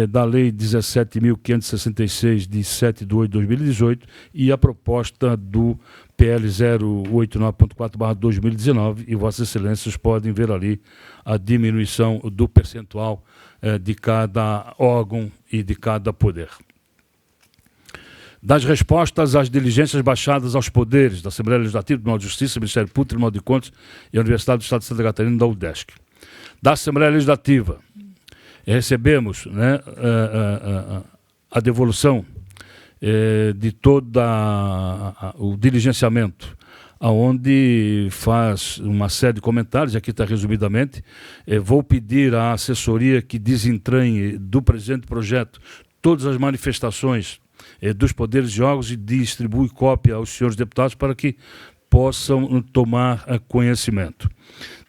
da Lei 17.566, de 7 de 8 de 2018, e a proposta do PL 089.4/2019, e Vossas Excelências podem ver ali a diminuição do percentual de cada órgão e de cada poder. Das respostas às diligências baixadas aos poderes da Assembleia Legislativa, Tribunal de Justiça, Ministério Público, Tribunal de Contas e a Universidade do Estado de Santa Catarina, da UDESC. Da Assembleia Legislativa, recebemos, né, a devolução de todo o diligenciamento, onde faz uma série de comentários, aqui está resumidamente. Vou pedir à assessoria que desentranhe do presente projeto todas as manifestações dos poderes de órgãos e distribui cópia aos senhores deputados para que possam tomar conhecimento.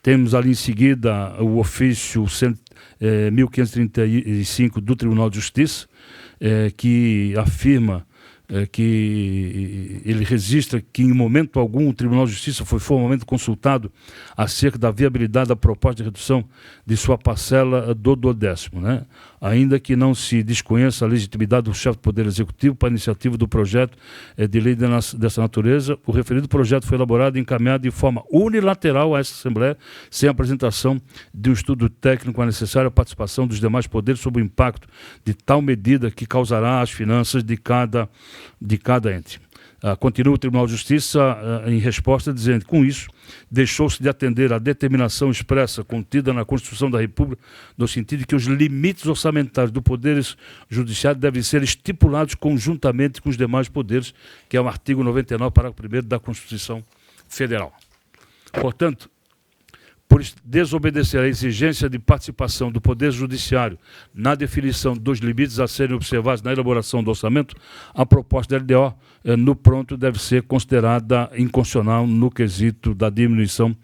Temos ali em seguida o ofício 1535 do Tribunal de Justiça, que afirma que ele registra que em momento algum o Tribunal de Justiça foi formalmente consultado acerca da viabilidade da proposta de redução de sua parcela do 12º, né? Ainda que não se desconheça a legitimidade do chefe do Poder Executivo para a iniciativa do projeto de lei dessa natureza, o referido projeto foi elaborado e encaminhado de forma unilateral a essa Assembleia, sem apresentação de um estudo técnico necessário à participação dos demais poderes sobre o impacto de tal medida que causará às finanças de cada ente. Continua o Tribunal de Justiça em resposta dizendo que, com isso, deixou-se de atender à determinação expressa contida na Constituição da República, no sentido de que os limites orçamentários do Poder Judiciário devem ser estipulados conjuntamente com os demais poderes, que é o artigo 99, parágrafo 1º da Constituição Federal. Portanto, por desobedecer à exigência de participação do Poder Judiciário na definição dos limites a serem observados na elaboração do orçamento, a proposta da LDO, no pronto, deve ser considerada inconstitucional no quesito da diminuição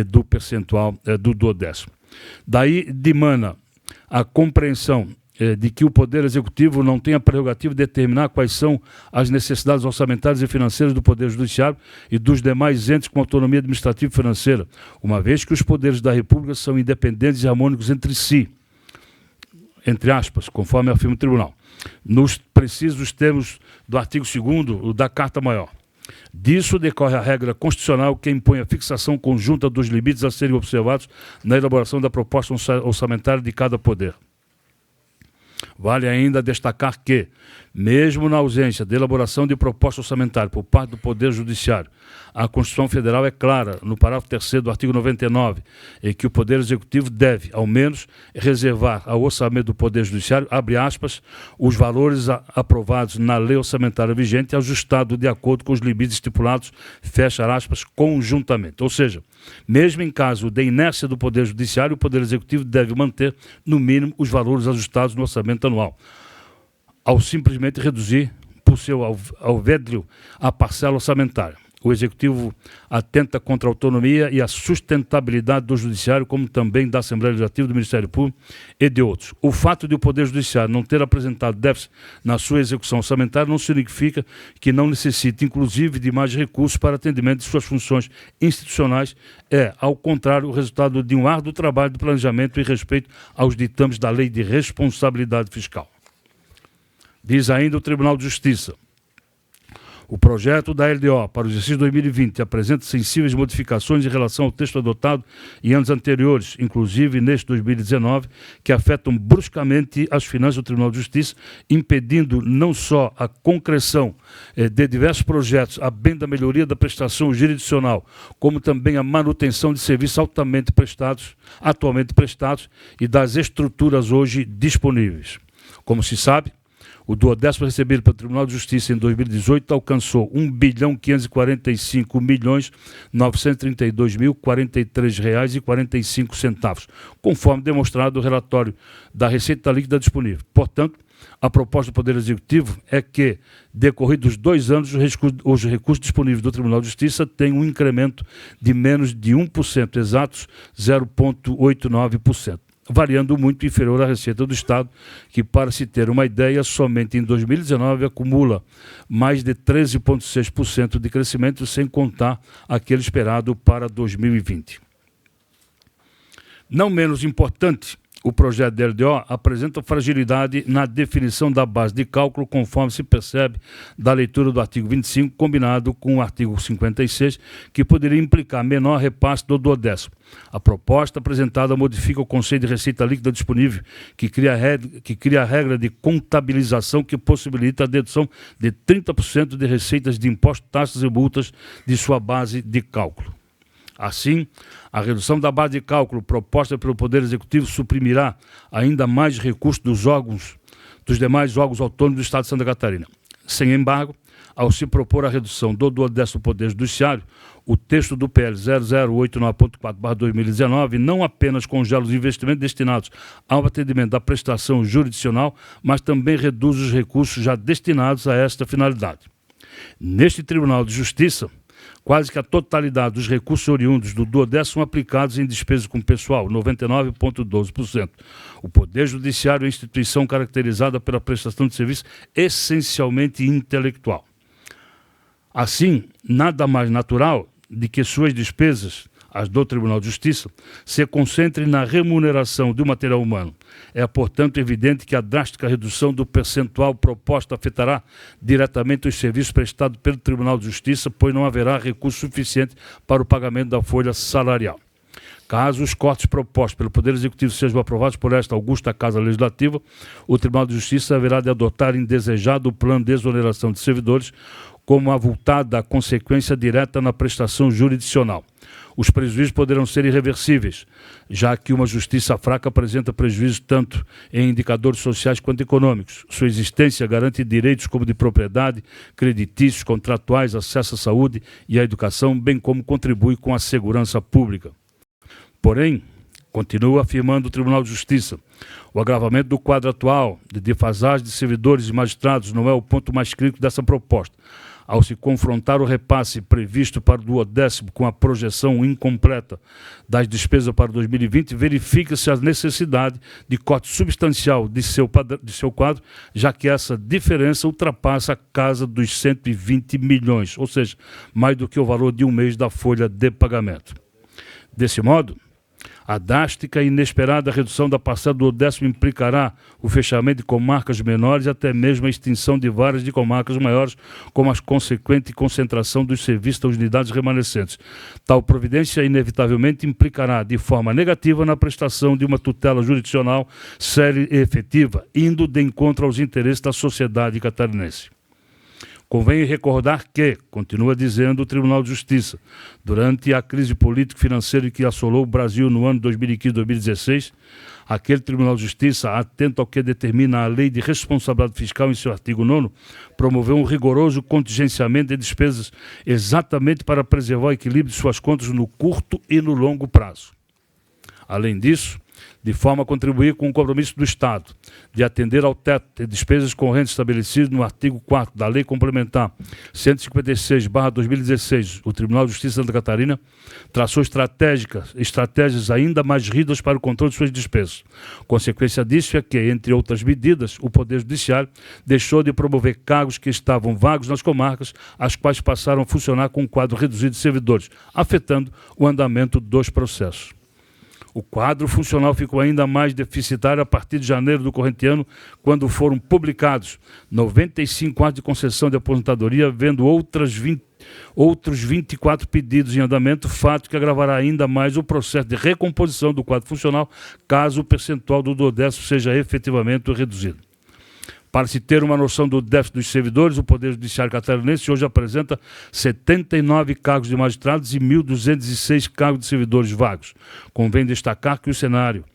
do percentual do duodécimo. Daí dimana a compreensão de que o Poder Executivo não tem a prerrogativa de determinar quais são as necessidades orçamentárias e financeiras do Poder Judiciário e dos demais entes com autonomia administrativa e financeira, uma vez que os poderes da República são independentes e harmônicos entre si, entre aspas, conforme afirma o Tribunal, nos precisos termos do artigo 2º da Carta Maior. Disso decorre a regra constitucional que impõe a fixação conjunta dos limites a serem observados na elaboração da proposta orçamentária de cada poder. Vale ainda destacar que, mesmo na ausência de elaboração de proposta orçamentária por parte do Poder Judiciário, a Constituição Federal é clara, no parágrafo 3º do artigo 99, em que o Poder Executivo deve, ao menos, reservar ao orçamento do Poder Judiciário, abre aspas, os valores aprovados na lei orçamentária vigente, ajustado de acordo com os limites estipulados, fecha aspas, conjuntamente. Ou seja, mesmo em caso de inércia do Poder Judiciário, o Poder Executivo deve manter, no mínimo, os valores ajustados no orçamento anual, ao simplesmente reduzir, por seu alvédrio, a parcela orçamentária. O Executivo atenta contra a autonomia e a sustentabilidade do Judiciário, como também da Assembleia Legislativa, do Ministério Público e de outros. O fato de o Poder Judiciário não ter apresentado déficit na sua execução orçamentária não significa que não necessite, inclusive, de mais recursos para atendimento de suas funções institucionais. É, ao contrário, o resultado de um árduo trabalho de planejamento e respeito aos ditames da Lei de Responsabilidade Fiscal. Diz ainda o Tribunal de Justiça: o projeto da LDO para o exercício 2020 apresenta sensíveis modificações em relação ao texto adotado em anos anteriores, inclusive neste 2019, que afetam bruscamente as finanças do Tribunal de Justiça, impedindo não só a concreção de diversos projetos a bem da melhoria da prestação jurisdicional, como também a manutenção de serviços atualmente prestados e das estruturas hoje disponíveis. Como se sabe, o duodécimo recebido pelo Tribunal de Justiça em 2018 alcançou R$ 1.545.932.043,45, conforme demonstrado no relatório da Receita Líquida disponível. Portanto, a proposta do Poder Executivo é que, decorridos 2 anos, os recursos disponíveis do Tribunal de Justiça tenham um incremento de menos de 1%, exatos 0,89%. Variando muito inferior à receita do Estado, que, para se ter uma ideia, somente em 2019 acumula mais de 13,6% de crescimento, sem contar aquele esperado para 2020. Não menos importante, o projeto da LDO apresenta fragilidade na definição da base de cálculo, conforme se percebe da leitura do artigo 25, combinado com o artigo 56, que poderia implicar menor repasse do duodécimo. A proposta apresentada modifica o conceito de receita líquida disponível, que cria a regra de contabilização que possibilita a dedução de 30% de receitas de impostos, taxas e multas de sua base de cálculo. Assim, a redução da base de cálculo proposta pelo Poder Executivo suprimirá ainda mais recursos dos demais órgãos autônomos do Estado de Santa Catarina. Sem embargo, ao se propor a redução do duodécimo Poder Judiciário, o texto do PL 0089.4/2019 não apenas congela os investimentos destinados ao atendimento da prestação jurisdicional, mas também reduz os recursos já destinados a esta finalidade. Neste Tribunal de Justiça, quase que a totalidade dos recursos oriundos do duodécimo são aplicados em despesas com pessoal, 99,12%. O Poder Judiciário é uma instituição caracterizada pela prestação de serviço essencialmente intelectual. Assim, nada mais natural de que suas despesas, as do Tribunal de Justiça, se concentrem na remuneração do material humano. É, portanto, evidente que a drástica redução do percentual proposta afetará diretamente os serviços prestados pelo Tribunal de Justiça, pois não haverá recurso suficiente para o pagamento da folha salarial. Caso os cortes propostos pelo Poder Executivo sejam aprovados por esta augusta Casa Legislativa, o Tribunal de Justiça haverá de adotar indesejado plano de exoneração de servidores, como avultada consequência direta na prestação jurisdicional. Os prejuízos poderão ser irreversíveis, já que uma justiça fraca apresenta prejuízo tanto em indicadores sociais quanto econômicos. Sua existência garante direitos como de propriedade, creditícios, contratuais, acesso à saúde e à educação, bem como contribui com a segurança pública. Porém, continua afirmando o Tribunal de Justiça, o agravamento do quadro atual de defasagem de servidores e magistrados não é o ponto mais crítico dessa proposta. Ao se confrontar o repasse previsto para o 10º com a projeção incompleta das despesas para 2020, verifica-se a necessidade de corte substancial de seu quadro, já que essa diferença ultrapassa a casa dos 120 milhões, ou seja, mais do que o valor de um mês da folha de pagamento. Desse modo, a drástica e inesperada redução da parcela do 10º implicará o fechamento de comarcas menores e até mesmo a extinção de várias de comarcas maiores, com a consequente concentração dos serviços das unidades remanescentes. Tal providência inevitavelmente implicará de forma negativa na prestação de uma tutela jurisdicional séria e efetiva, indo de encontro aos interesses da sociedade catarinense. Convém recordar que, continua dizendo o Tribunal de Justiça, durante a crise político-financeira que assolou o Brasil no ano 2015-2016, aquele Tribunal de Justiça, atento ao que determina a Lei de Responsabilidade Fiscal em seu artigo 9º, promoveu um rigoroso contingenciamento de despesas exatamente para preservar o equilíbrio de suas contas no curto e no longo prazo. Além disso, de forma a contribuir com o compromisso do Estado de atender ao teto de despesas correntes estabelecido no artigo 4º da Lei Complementar 156/2016, o Tribunal de Justiça de Santa Catarina traçou estratégias ainda mais rígidas para o controle de suas despesas. Consequência disso é que, entre outras medidas, o Poder Judiciário deixou de promover cargos que estavam vagos nas comarcas, as quais passaram a funcionar com um quadro reduzido de servidores, afetando o andamento dos processos. O quadro funcional ficou ainda mais deficitário a partir de janeiro do corrente ano, quando foram publicados 95 atos de concessão de aposentadoria, havendo outros 24 pedidos em andamento, fato que agravará ainda mais o processo de recomposição do quadro funcional, caso o percentual do 10º seja efetivamente reduzido. Para se ter uma noção do déficit dos servidores, o Poder Judiciário catarinense hoje apresenta 79 cargos de magistrados e 1.206 cargos de servidores vagos. Convém destacar que o cenário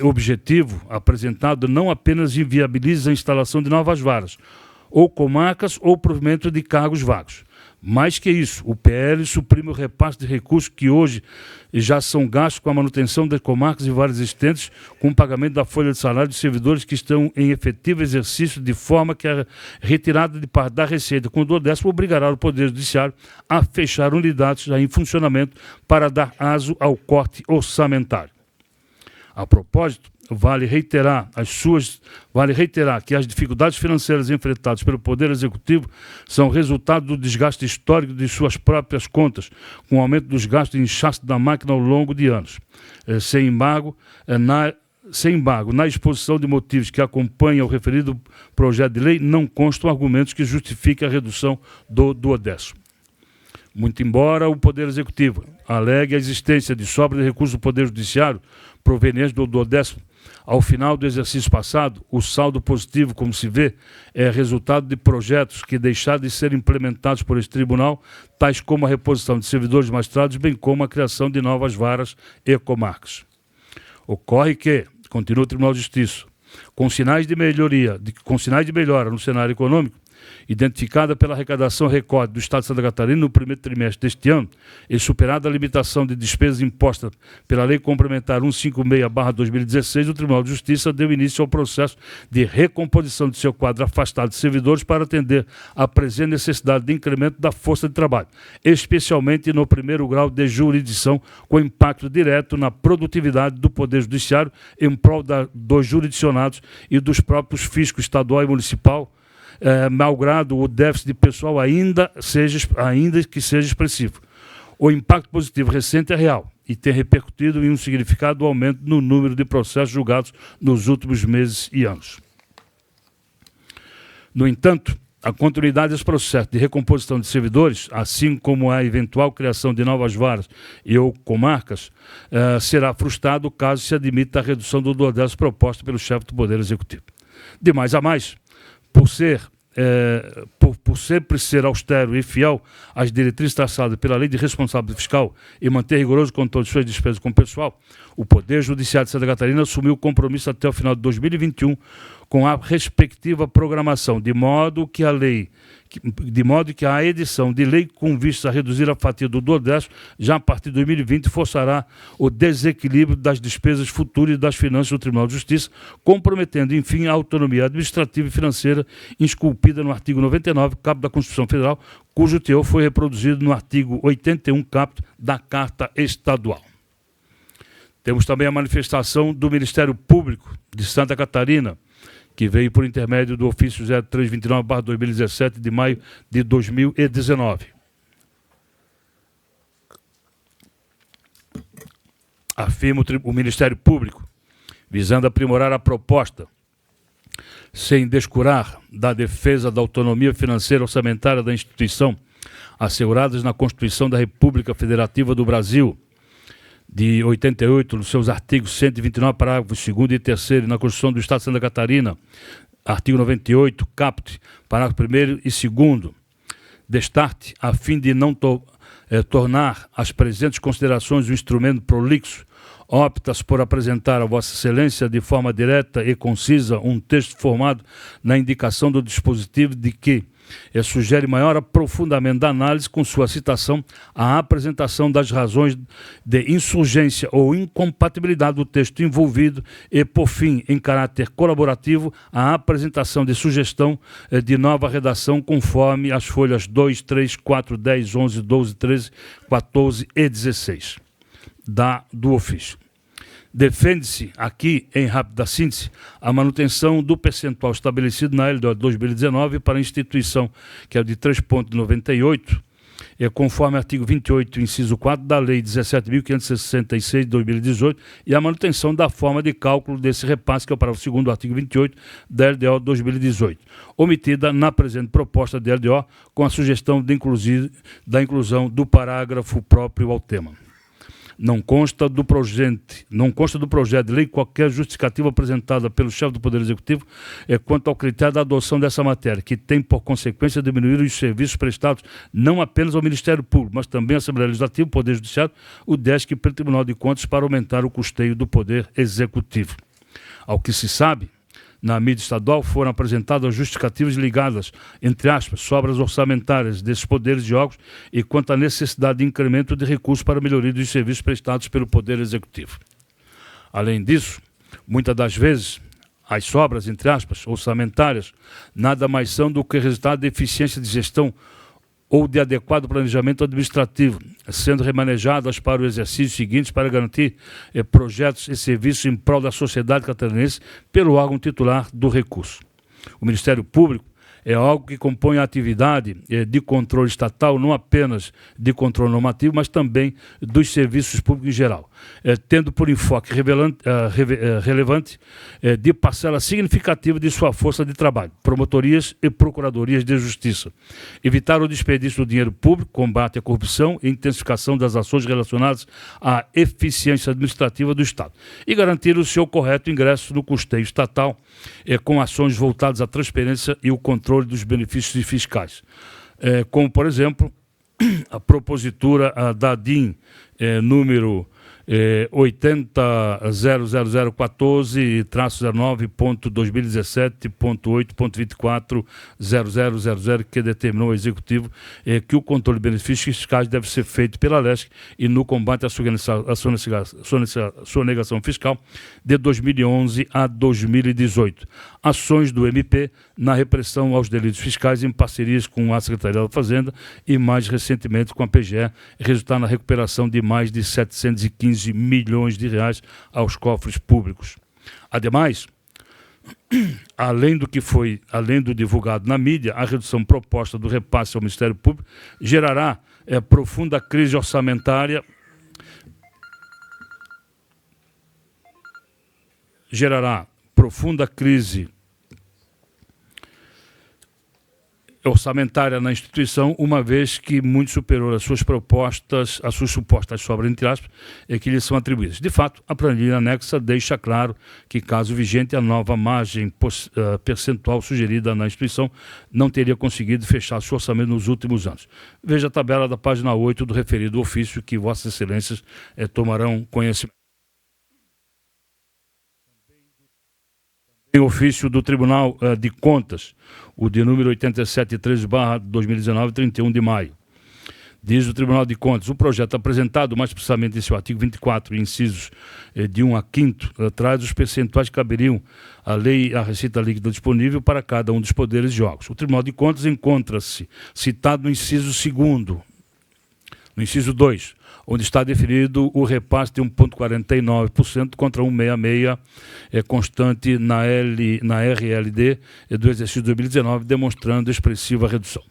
objetivo apresentado não apenas inviabiliza a instalação de novas varas, ou comarcas, ou provimento de cargos vagos. Mais que isso, o PL suprime o repasse de recursos que hoje já são gastos com a manutenção das comarcas e varas existentes, com o pagamento da folha de salário de servidores que estão em efetivo exercício, de forma que a retirada de parte da receita com o 10º obrigará o Poder Judiciário a fechar unidades já em funcionamento para dar aso ao corte orçamentário. A propósito, vale reiterar que as dificuldades financeiras enfrentadas pelo Poder Executivo são resultado do desgaste histórico de suas próprias contas, com o aumento dos gastos de inchaço da máquina ao longo de anos. Sem embargo, na exposição de motivos que acompanham o referido projeto de lei, não constam argumentos que justifiquem a redução do 10º. Muito embora o Poder Executivo alegue a existência de sobra de recursos do Poder Judiciário provenientes do 10º, ao final do exercício passado, o saldo positivo, como se vê, é resultado de projetos que deixaram de ser implementados por esse tribunal, tais como a reposição de servidores magistrados, bem como a criação de novas varas e comarcas. Ocorre que, continua o Tribunal de Justiça, com sinais de melhora no cenário econômico, identificada pela arrecadação recorde do Estado de Santa Catarina no primeiro trimestre deste ano e superada a limitação de despesas imposta pela Lei Complementar 156/2016, o Tribunal de Justiça deu início ao processo de recomposição de seu quadro afastado de servidores para atender à presente necessidade de incremento da força de trabalho, especialmente no primeiro grau de jurisdição, com impacto direto na produtividade do Poder Judiciário em prol dos jurisdicionados e dos próprios fiscos estadual e municipal, malgrado o déficit de pessoal ainda que seja expressivo. O impacto positivo recente é real e tem repercutido em um significado aumento no número de processos julgados nos últimos meses e anos. No entanto, a continuidade desse processo de recomposição de servidores, assim como a eventual criação de novas varas e ou comarcas, será frustrado caso se admita a redução do 10º proposta pelo chefe do Poder Executivo. De mais a mais, por por sempre ser austero e fiel às diretrizes traçadas pela Lei de Responsabilidade Fiscal e manter rigoroso controle de suas despesas com o pessoal, o Poder Judiciário de Santa Catarina assumiu o compromisso até o final de 2021 com a respectiva programação, de modo que a edição de lei com vista a reduzir a fatia do duodécimo já a partir de 2020 forçará o desequilíbrio das despesas futuras e das finanças do Tribunal de Justiça, comprometendo, enfim, a autonomia administrativa e financeira esculpida no artigo 99, caput da Constituição Federal, cujo teor foi reproduzido no artigo 81, caput da Carta Estadual. Temos também a manifestação do Ministério Público de Santa Catarina, que veio por intermédio do ofício 0329/2017 de maio de 2019. Afirma o Ministério Público, visando aprimorar a proposta, sem descurar da defesa da autonomia financeira orçamentária da instituição, asseguradas na Constituição da República Federativa do Brasil, de 88, nos seus artigos 129, parágrafos 2º e 3º, e na Constituição do Estado de Santa Catarina, artigo 98, caput, parágrafo 1º e 2º, destarte, a fim de não tornar as presentes considerações um instrumento prolixo, optas por apresentar a Vossa Excelência de forma direta e concisa um texto formado na indicação do dispositivo de que sugere maior aprofundamento da análise com sua citação, a apresentação das razões de insurgência ou incompatibilidade do texto envolvido e, por fim, em caráter colaborativo, a apresentação de sugestão de nova redação conforme as folhas 2, 3, 4, 10, 11, 12, 13, 14 e 16 do ofício. Defende-se aqui, em rápida síntese, a manutenção do percentual estabelecido na LDO 2019 para a instituição, que é o de 3,98, conforme artigo 28, inciso 4 da Lei 17.566 de 2018, e a manutenção da forma de cálculo desse repasse, que é o parágrafo 2º do artigo 28 da LDO 2018, omitida na presente proposta de LDO, com a sugestão da inclusão do parágrafo próprio ao tema. Não consta do projeto de lei qualquer justificativa apresentada pelo chefe do Poder Executivo quanto ao critério da adoção dessa matéria, que tem por consequência diminuir os serviços prestados não apenas ao Ministério Público, mas também à Assembleia Legislativa, Poder Judiciário, o DESC e pelo Tribunal de Contas para aumentar o custeio do Poder Executivo. Ao que se sabe, na mídia estadual foram apresentadas justificativas ligadas, entre aspas, sobras orçamentárias desses poderes de órgãos e quanto à necessidade de incremento de recursos para a melhoria dos serviços prestados pelo Poder Executivo. Além disso, muitas das vezes, as sobras, entre aspas, orçamentárias, nada mais são do que resultado de eficiência de gestão ou de adequado planejamento administrativo, sendo remanejadas para o exercício seguinte para garantir projetos e serviços em prol da sociedade catarinense pelo órgão titular do recurso. O Ministério Público é algo que compõe a atividade de controle estatal, não apenas de controle normativo, mas também dos serviços públicos em geral, tendo por enfoque relevante de parcela significativa de sua força de trabalho, promotorias e procuradorias de justiça. Evitar o desperdício do dinheiro público, combate à corrupção e intensificação das ações relacionadas à eficiência administrativa do Estado. E garantir o seu correto ingresso no custeio estatal com ações voltadas à transparência e o controle dos benefícios fiscais, como, por exemplo, a propositura da DIN número 80.009.2017.8.24.0000, que determinou ao Executivo que o controle de benefícios fiscais deve ser feito pela LESC e no combate à sonegação fiscal de 2011 a 2018. Ações do MP na repressão aos delitos fiscais em parcerias com a Secretaria da Fazenda e, mais recentemente, com a PGE, resultar na recuperação de mais de 715 milhões de reais aos cofres públicos. Ademais, além do divulgado na mídia, a redução proposta do repasse ao Ministério Público gerará profunda crise orçamentária, orçamentária na instituição, uma vez que muito superior às suas propostas, às suas supostas sobras, entre aspas, que lhes são atribuídas. De fato, a planilha anexa deixa claro que, caso vigente, a nova margem percentual sugerida na instituição não teria conseguido fechar seu orçamento nos últimos anos. Veja a tabela da página 8 do referido ofício que Vossas Excelências tomarão conhecimento. Em ofício do Tribunal de Contas, o de número 8713/2019, 31 de maio. Diz o Tribunal de Contas, o projeto apresentado, mais precisamente em seu artigo 24, incisos de 1 a 5º, traz os percentuais que caberiam à lei, à receita líquida disponível para cada um dos poderes de órgãos. O Tribunal de Contas encontra-se citado no inciso 2º, no inciso 2, onde está definido o repasse de 1,49% contra 1,66% constante na RLD do exercício 2019, demonstrando expressiva redução.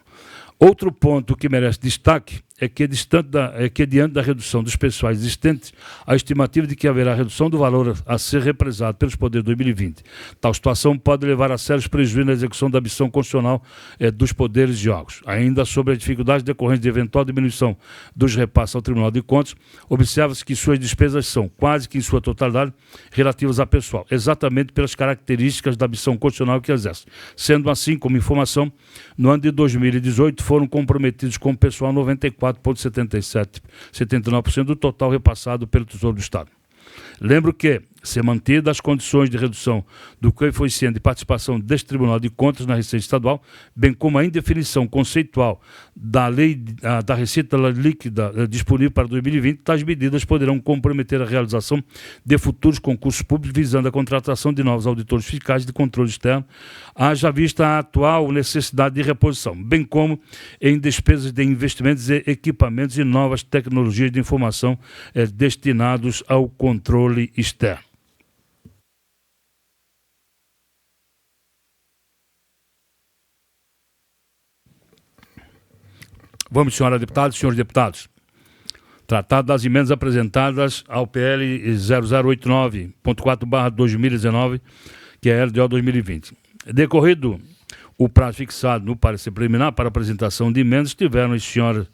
Outro ponto que merece destaque é que, diante da redução dos pessoais existentes, a estimativa de que haverá redução do valor a ser represado pelos poderes de 2020. Tal situação pode levar a sérios prejuízos na execução da missão constitucional dos poderes de órgãos. Ainda sobre as dificuldades decorrentes de eventual diminuição dos repasses ao Tribunal de Contas, observa-se que suas despesas são, quase que em sua totalidade, relativas a pessoal, exatamente pelas características da missão constitucional que exerce. Sendo assim, como informação, no ano de 2018 foram comprometidos com o pessoal 94,79% do total repassado pelo Tesouro do Estado. Lembro que, se mantidas as condições de redução do coeficiente de participação deste Tribunal de Contas na Receita Estadual, bem como a indefinição conceitual da lei da Receita Líquida disponível para 2020, tais medidas poderão comprometer a realização de futuros concursos públicos visando a contratação de novos auditores fiscais de controle externo, haja vista a atual necessidade de reposição, bem como em despesas de investimentos e equipamentos e novas tecnologias de informação destinados ao controle externo. Vamos, senhora deputada e senhores deputados. Tratado das emendas apresentadas ao PL 0089.4/2019, que é a LDO 2020. Decorrido o prazo fixado no parecer preliminar para apresentação de emendas, tiveram as senhoras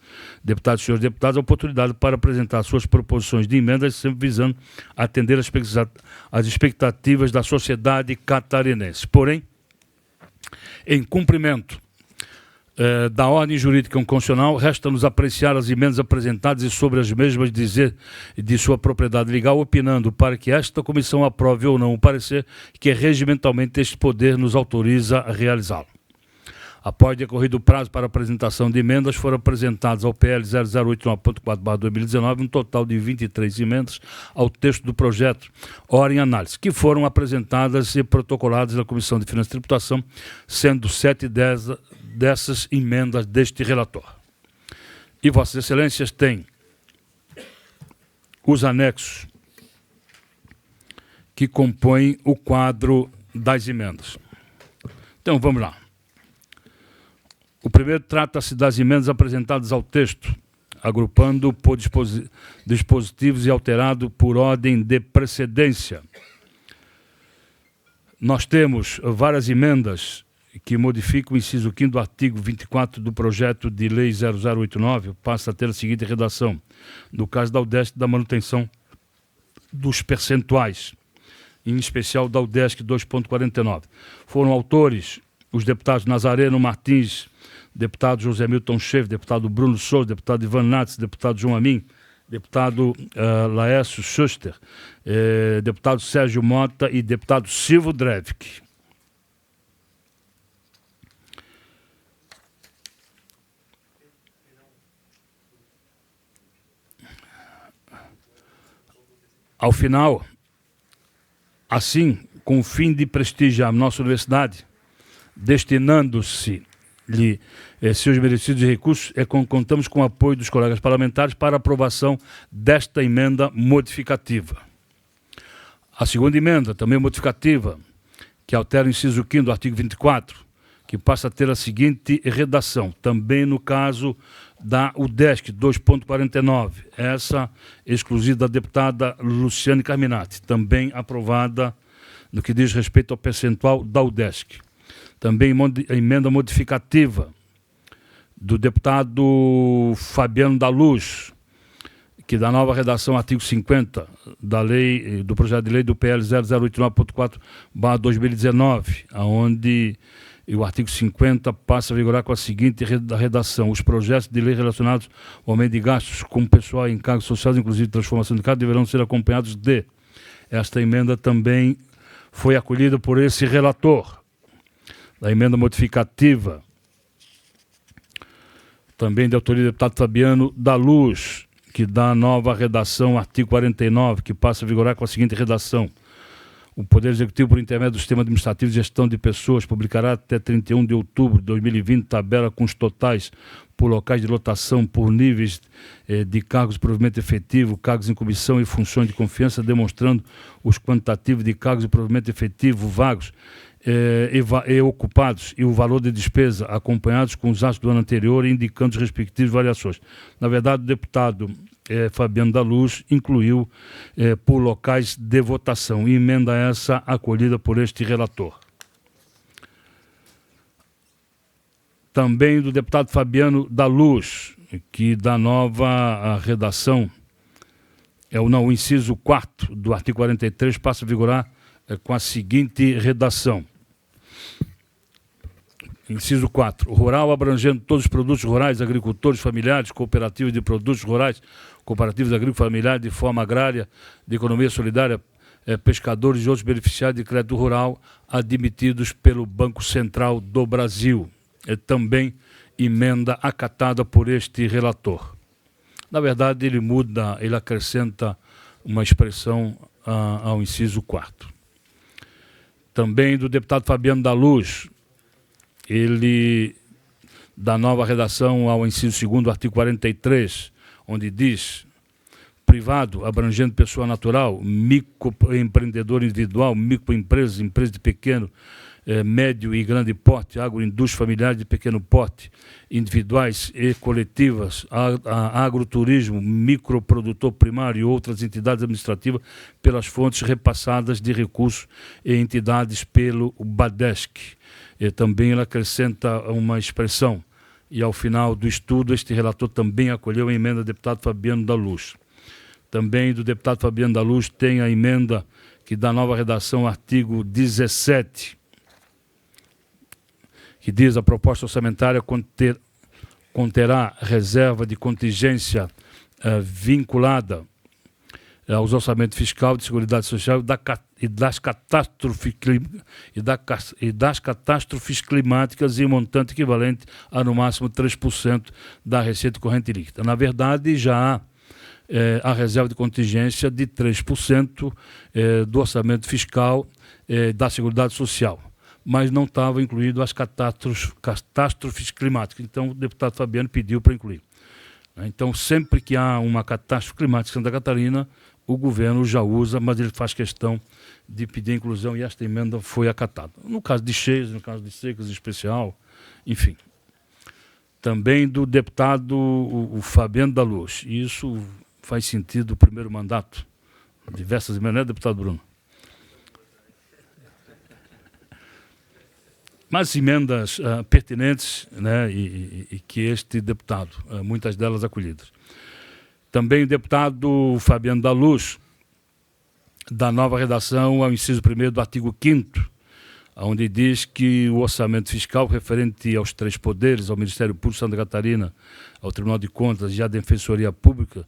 deputadas e senhores deputados a oportunidade para apresentar suas proposições de emendas, sempre visando atender as expectativas da sociedade catarinense. Porém, em cumprimento da ordem jurídica constitucional, resta-nos apreciar as emendas apresentadas e sobre as mesmas dizer de sua propriedade legal, opinando para que esta comissão aprove ou não o parecer que regimentalmente este poder nos autoriza a realizá-lo. Após decorrido o prazo para apresentação de emendas, foram apresentadas ao PL 0089.4/2019 um total de 23 emendas ao texto do projeto, ora em análise, que foram apresentadas e protocoladas na Comissão de Finanças e Tributação, sendo 7 dessas emendas deste relator. E Vossas Excelências têm os anexos que compõem o quadro das emendas. Então, vamos lá. O primeiro trata-se das emendas apresentadas ao texto, agrupando por dispositivos e alterado por ordem de precedência. Nós temos várias emendas que modificam o inciso 5º do artigo 24 do projeto de lei 0089, passa a ter a seguinte redação. No caso da UDESC, da manutenção dos percentuais, em especial da UDESC 2,49. Foram autores os deputados Nazareno Martins, deputado José Milton Schaefer, deputado Bruno Souza, deputado Ivan Nats, deputado João Amin, deputado Laércio Schuster, deputado Sérgio Mota e deputado Silvio Drevik. Ao final, assim, com o fim de prestigiar nossa universidade, destinando-se-lhe seus merecidos recursos, contamos com o apoio dos colegas parlamentares para a aprovação desta emenda modificativa. A segunda emenda, também modificativa, que altera o inciso 5º do artigo 24, que passa a ter a seguinte redação, também no caso da UDESC 2,49, essa exclusiva da deputada Luciane Carminati, também aprovada no que diz respeito ao percentual da UDESC. Também emenda modificativa, do deputado Fabiano da Luz, que da nova redação artigo 50 da lei, do projeto de lei do PL 0089.4/2019, onde o artigo 50 passa a vigorar com a seguinte redação: os projetos de lei relacionados ao aumento de gastos com pessoal em cargos sociais, inclusive transformação de cargos, deverão ser acompanhados de... Esta emenda também foi acolhida por esse relator. A emenda modificativa, também de autoria do deputado Fabiano da Luz, que dá nova redação, artigo 49, que passa a vigorar com a seguinte redação: o Poder Executivo, por intermédio do Sistema Administrativo de Gestão de Pessoas, publicará até 31 de outubro de 2020 tabela com os totais por locais de lotação, por níveis de cargos de provimento efetivo, cargos em comissão e funções de confiança, demonstrando os quantitativos de cargos de provimento efetivo vagos e ocupados e o valor de despesa, acompanhados com os atos do ano anterior e indicando as respectivas variações. Na verdade, o deputado Fabiano da Luz incluiu por locais de votação, e emenda essa acolhida por este relator. Também do deputado Fabiano da Luz, que da nova redação, o inciso 4 do artigo 43 passa a vigorar com a seguinte redação. Inciso 4. Rural, abrangendo todos os produtos rurais, agricultores familiares, cooperativas de produtos rurais, cooperativas agrícolas familiares de forma agrária, de economia solidária, pescadores e outros beneficiários de crédito rural admitidos pelo Banco Central do Brasil. Também emenda acatada por este relator. Na verdade, ele acrescenta uma expressão ao inciso 4. Também do deputado Fabiano da Luz, ele dá nova redação ao inciso 2º do artigo 43, onde diz: privado, abrangendo pessoa natural, microempreendedor individual, microempresas, empresas de pequeno, médio e grande porte, agroindústria familiar de pequeno porte, individuais e coletivas, agroturismo, microprodutor primário e outras entidades administrativas pelas fontes repassadas de recursos e entidades pelo BADESC. E também ele acrescenta uma expressão, e ao final do estudo este relator também acolheu a emenda do deputado Fabiano da Luz. Também do deputado Fabiano da Luz tem a emenda que dá nova redação, artigo 17, que diz: a proposta orçamentária conterá reserva de contingência vinculada aos orçamentos fiscal, de seguridade social e das catástrofes climáticas em montante equivalente a, no máximo, 3% da receita corrente líquida. Na verdade, já há a reserva de contingência de 3% do orçamento fiscal da seguridade social, mas não estava incluído as catástrofes climáticas. Então, o deputado Fabiano pediu para incluir. Então, sempre que há uma catástrofe climática em Santa Catarina, o governo já usa, mas ele faz questão de pedir a inclusão, e esta emenda foi acatada. No caso de cheias, no caso de secas em especial, enfim. Também do deputado o Fabiano da Luz. E isso faz sentido do primeiro mandato. Diversas emendas, né, deputado Bruno? Mas emendas pertinentes, né, e que este deputado, muitas delas acolhidas. Também o deputado Fabiano da Luz, da nova redação ao inciso 1º do artigo 5º, onde diz que o orçamento fiscal referente aos 3 poderes, ao Ministério Público de Santa Catarina, ao Tribunal de Contas e à Defensoria Pública,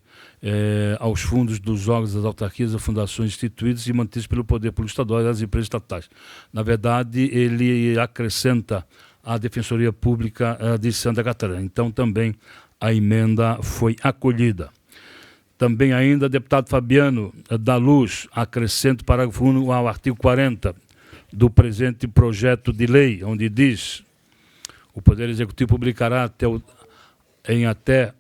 aos fundos dos órgãos das autarquias e fundações instituídas e mantidos pelo Poder Público Estadual e das empresas estatais. Na verdade, ele acrescenta a Defensoria Pública de Santa Catarina. Então, também a emenda foi acolhida. Também ainda, deputado Fabiano da Luz, acrescenta o parágrafo 1 ao artigo 40 do presente projeto de lei, onde diz: o Poder Executivo publicará em até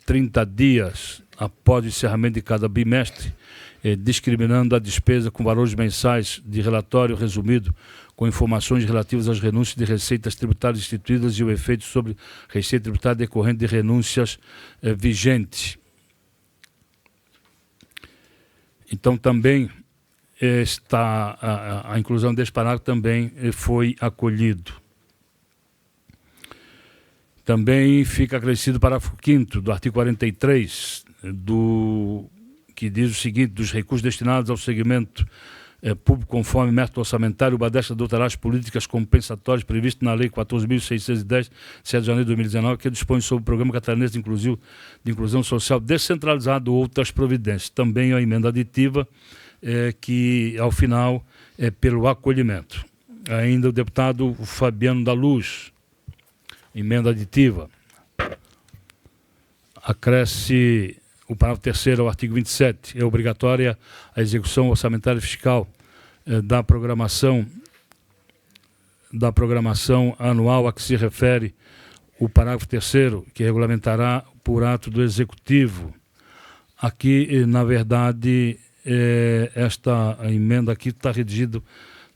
30 dias após o encerramento de cada bimestre, discriminando a despesa com valores mensais de relatório resumido, com informações relativas às renúncias de receitas tributárias instituídas e o efeito sobre receita tributária decorrente de renúncias vigentes. Então, também a inclusão deste parágrafo também foi acolhido. Também fica acrescido o parágrafo 5º do artigo 43, que diz o seguinte: dos recursos destinados ao segmento público conforme método orçamentário, o BADEST adotará as políticas compensatórias previstas na Lei 14.610, de 7 de janeiro de 2019, que dispõe sobre o Programa Catarinense de Inclusão Social Descentralizado ou outras providências. Também a emenda aditiva, que, ao final, é pelo acolhimento. Ainda o deputado Fabiano da Luz, emenda aditiva. Acresce o parágrafo 3º ao artigo 27. É obrigatória a execução orçamentária fiscal da programação anual a que se refere o parágrafo 3º, que regulamentará por ato do Executivo. Aqui, na verdade, esta emenda aqui está redigida,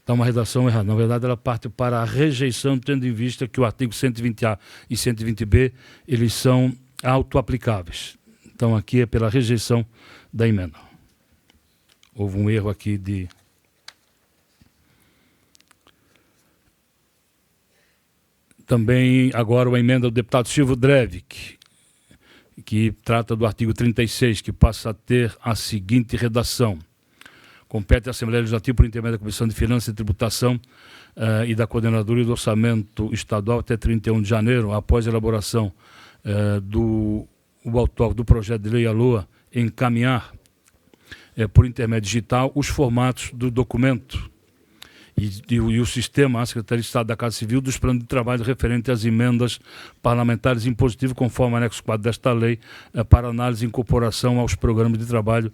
está uma redação errada. Na verdade, ela parte para a rejeição, tendo em vista que o artigo 120A e 120B, eles são autoaplicáveis. Então, aqui é pela rejeição da emenda. Houve um erro aqui de... Também, agora, a emenda do deputado Silvio Drevic, que trata do artigo 36, que passa a ter a seguinte redação: compete à Assembleia Legislativa, por intermédio da Comissão de Finanças e Tributação e da Coordenadoria do Orçamento Estadual, até 31 de janeiro, após a elaboração o autor do projeto de lei à LOA, encaminhar por intermédio digital os formatos do documento e o sistema à Secretaria de Estado da Casa Civil dos planos de trabalho referente às emendas parlamentares impositivas, conforme o anexo 4 desta lei, para análise e incorporação aos programas de trabalho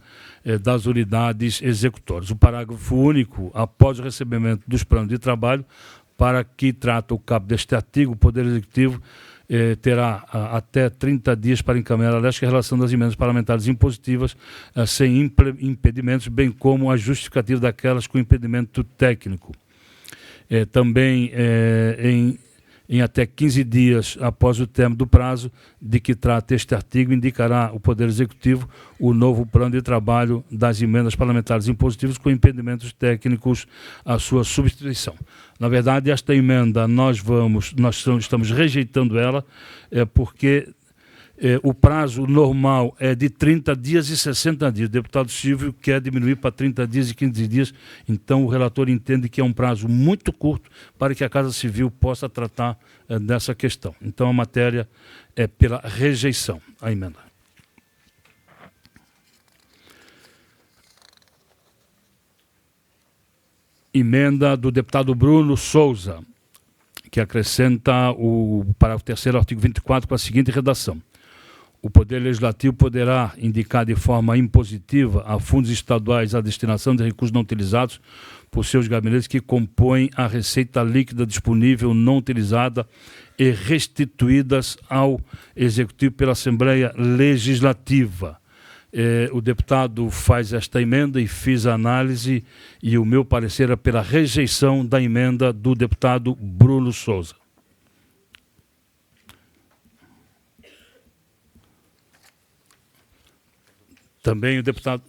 das unidades executoras. O parágrafo único, após o recebimento dos planos de trabalho, para que trata o cabo deste artigo, o Poder Executivo terá até 30 dias para encaminhar a relação das emendas parlamentares impositivas sem impedimentos, bem como a justificativa daquelas com impedimento técnico. Também em até 15 dias após o término do prazo de que trata este artigo, indicará o Poder Executivo o novo plano de trabalho das emendas parlamentares impositivas com impedimentos técnicos à sua substituição. Na verdade, esta emenda nós estamos rejeitando ela, porque o prazo normal é de 30 dias e 60 dias. O deputado Silvio quer diminuir para 30 dias e 15 dias, então o relator entende que é um prazo muito curto para que a Casa Civil possa tratar dessa questão. Então a matéria é pela rejeição, a emenda. Emenda do deputado Bruno Souza, que acrescenta o parágrafo 3º ao artigo 24 com a seguinte redação: o Poder Legislativo poderá indicar de forma impositiva a fundos estaduais a destinação de recursos não utilizados por seus gabinetes que compõem a receita líquida disponível não utilizada e restituídas ao Executivo pela Assembleia Legislativa. O deputado faz esta emenda e fiz a análise, e o meu parecer é pela rejeição da emenda do deputado Bruno Souza. Também o deputado...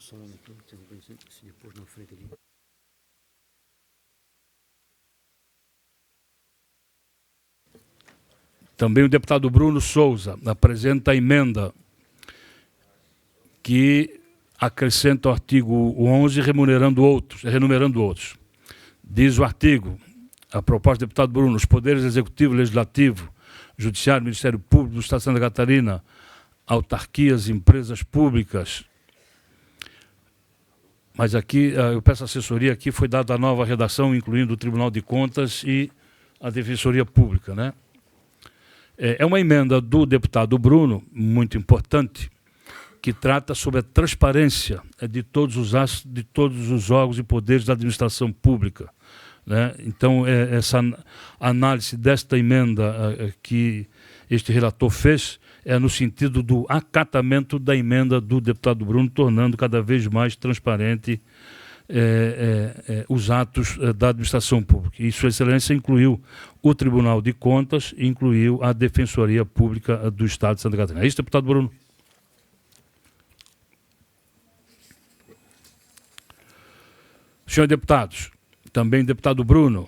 Também o deputado Bruno Souza apresenta a emenda que acrescenta o artigo 11, renumerando outros. Diz o artigo, a proposta do deputado Bruno: os poderes executivo, legislativo, judiciário, Ministério Público do Estado de Santa Catarina, autarquias, empresas públicas. Mas aqui, eu peço assessoria, aqui foi dada a nova redação, incluindo o Tribunal de Contas e a Defensoria Pública, né? É uma emenda do deputado Bruno, muito importante, que trata sobre a transparência de todos os órgãos e poderes da administração pública, né? Então, essa análise desta emenda que este relator fez é no sentido do acatamento da emenda do deputado Bruno, tornando cada vez mais transparente os atos da administração pública. E Sua Excelência incluiu o Tribunal de Contas, incluiu a Defensoria Pública do Estado de Santa Catarina. É isso, deputado Bruno? Senhores deputados, também deputado Bruno,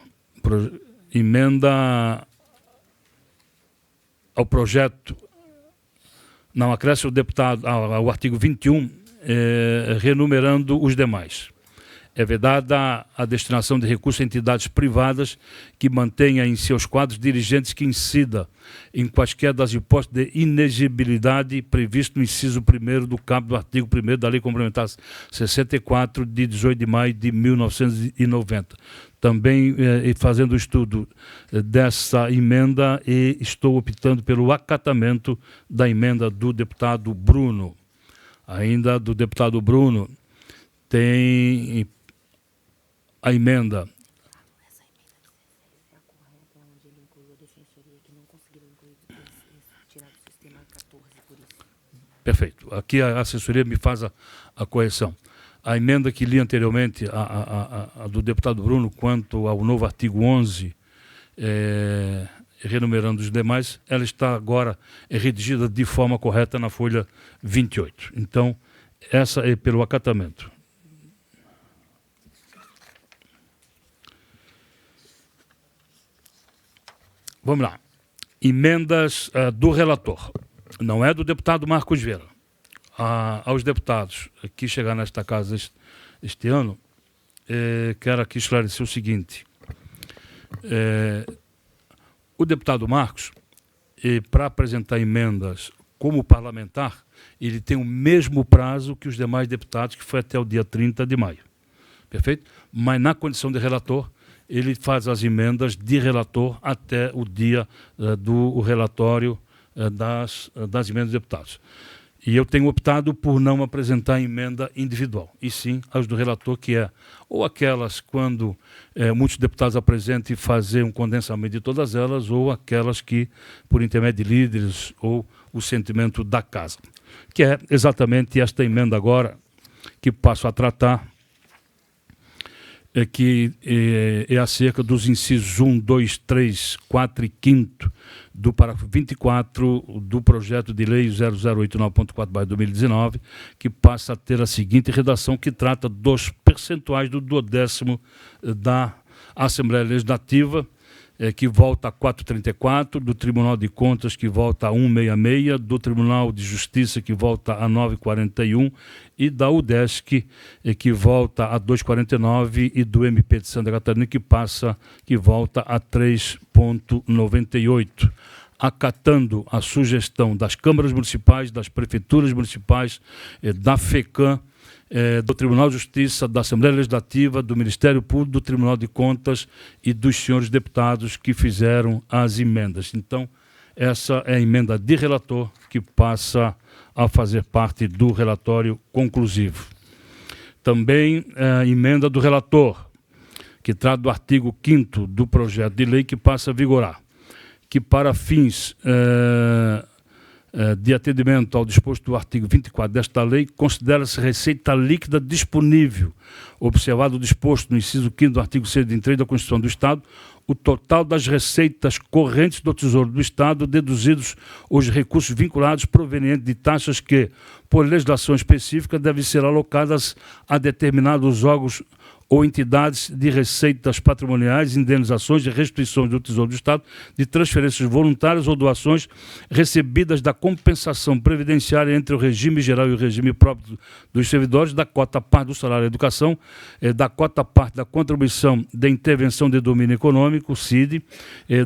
emenda ao projeto, não, acresce o deputado ao artigo 21, renumerando os demais. É vedada a destinação de recursos a entidades privadas que mantenha em seus quadros dirigentes que incida em quaisquer das hipóteses de inexigibilidade previsto no inciso 1º do caput do artigo 1º da Lei Complementar 64, de 18 de maio de 1990. Também fazendo o estudo dessa emenda, e estou optando pelo acatamento da emenda do deputado Bruno. Ainda do deputado Bruno, tem a emenda. Essa emenda 16 é a correta, onde ele incluiu a defensoria, que não conseguiram incluir, tirar do sistema 14, por isso. Perfeito. Aqui a assessoria me faz a correção. A emenda que li anteriormente, a do deputado Bruno, quanto ao novo artigo 11, renumerando os demais, ela está agora redigida de forma correta na folha 28. Então, essa é pelo acatamento. Vamos lá. Emendas do relator. Não é do deputado Marcos Vieira. Aos deputados que chegaram nesta casa este ano, quero aqui esclarecer o seguinte. O deputado Marcos, para apresentar emendas como parlamentar, ele tem o mesmo prazo que os demais deputados, que foi até o dia 30 de maio. Perfeito? Mas na condição de relator, ele faz as emendas de relator até o dia do relatório das emendas dos deputados. E eu tenho optado por não apresentar emenda individual, e sim as do relator, que é ou aquelas quando muitos deputados apresentam e fazer um condensamento de todas elas, ou aquelas que, por intermédio de líderes, ou o sentimento da casa. Que é exatamente esta emenda agora, que passo a tratar, que é acerca dos incisos 1, 2, 3, 4 e 5º do parágrafo 24 do projeto de lei 0089.4/2019, que passa a ter a seguinte redação, que trata dos percentuais do 12º da Assembleia Legislativa, que volta a 4,34, do Tribunal de Contas, que volta a 1,66, do Tribunal de Justiça, que volta a 9,41, e da UDESC, que volta a 2,49, e do MP de Santa Catarina, que volta a 3,98. Acatando a sugestão das câmaras municipais, das prefeituras municipais, da FECAM, do Tribunal de Justiça, da Assembleia Legislativa, do Ministério Público, do Tribunal de Contas e dos senhores deputados que fizeram as emendas. Então, essa é a emenda de relator que passa a fazer parte do relatório conclusivo. Também a emenda do relator, que trata do artigo 5º do projeto de lei, que passa a vigorar, que para fins de atendimento ao disposto do artigo 24 desta lei, considera-se receita líquida disponível, observado o disposto no inciso 5º do artigo 103 da Constituição do Estado, o total das receitas correntes do Tesouro do Estado, deduzidos os recursos vinculados provenientes de taxas que, por legislação específica, devem ser alocadas a determinados órgãos ou entidades de receitas patrimoniais, indenizações e restituições do Tesouro do Estado, de transferências voluntárias ou doações recebidas da compensação previdenciária entre o regime geral e o regime próprio dos servidores, da cota parte do salário da educação, da cota parte da contribuição de intervenção de domínio econômico, CID,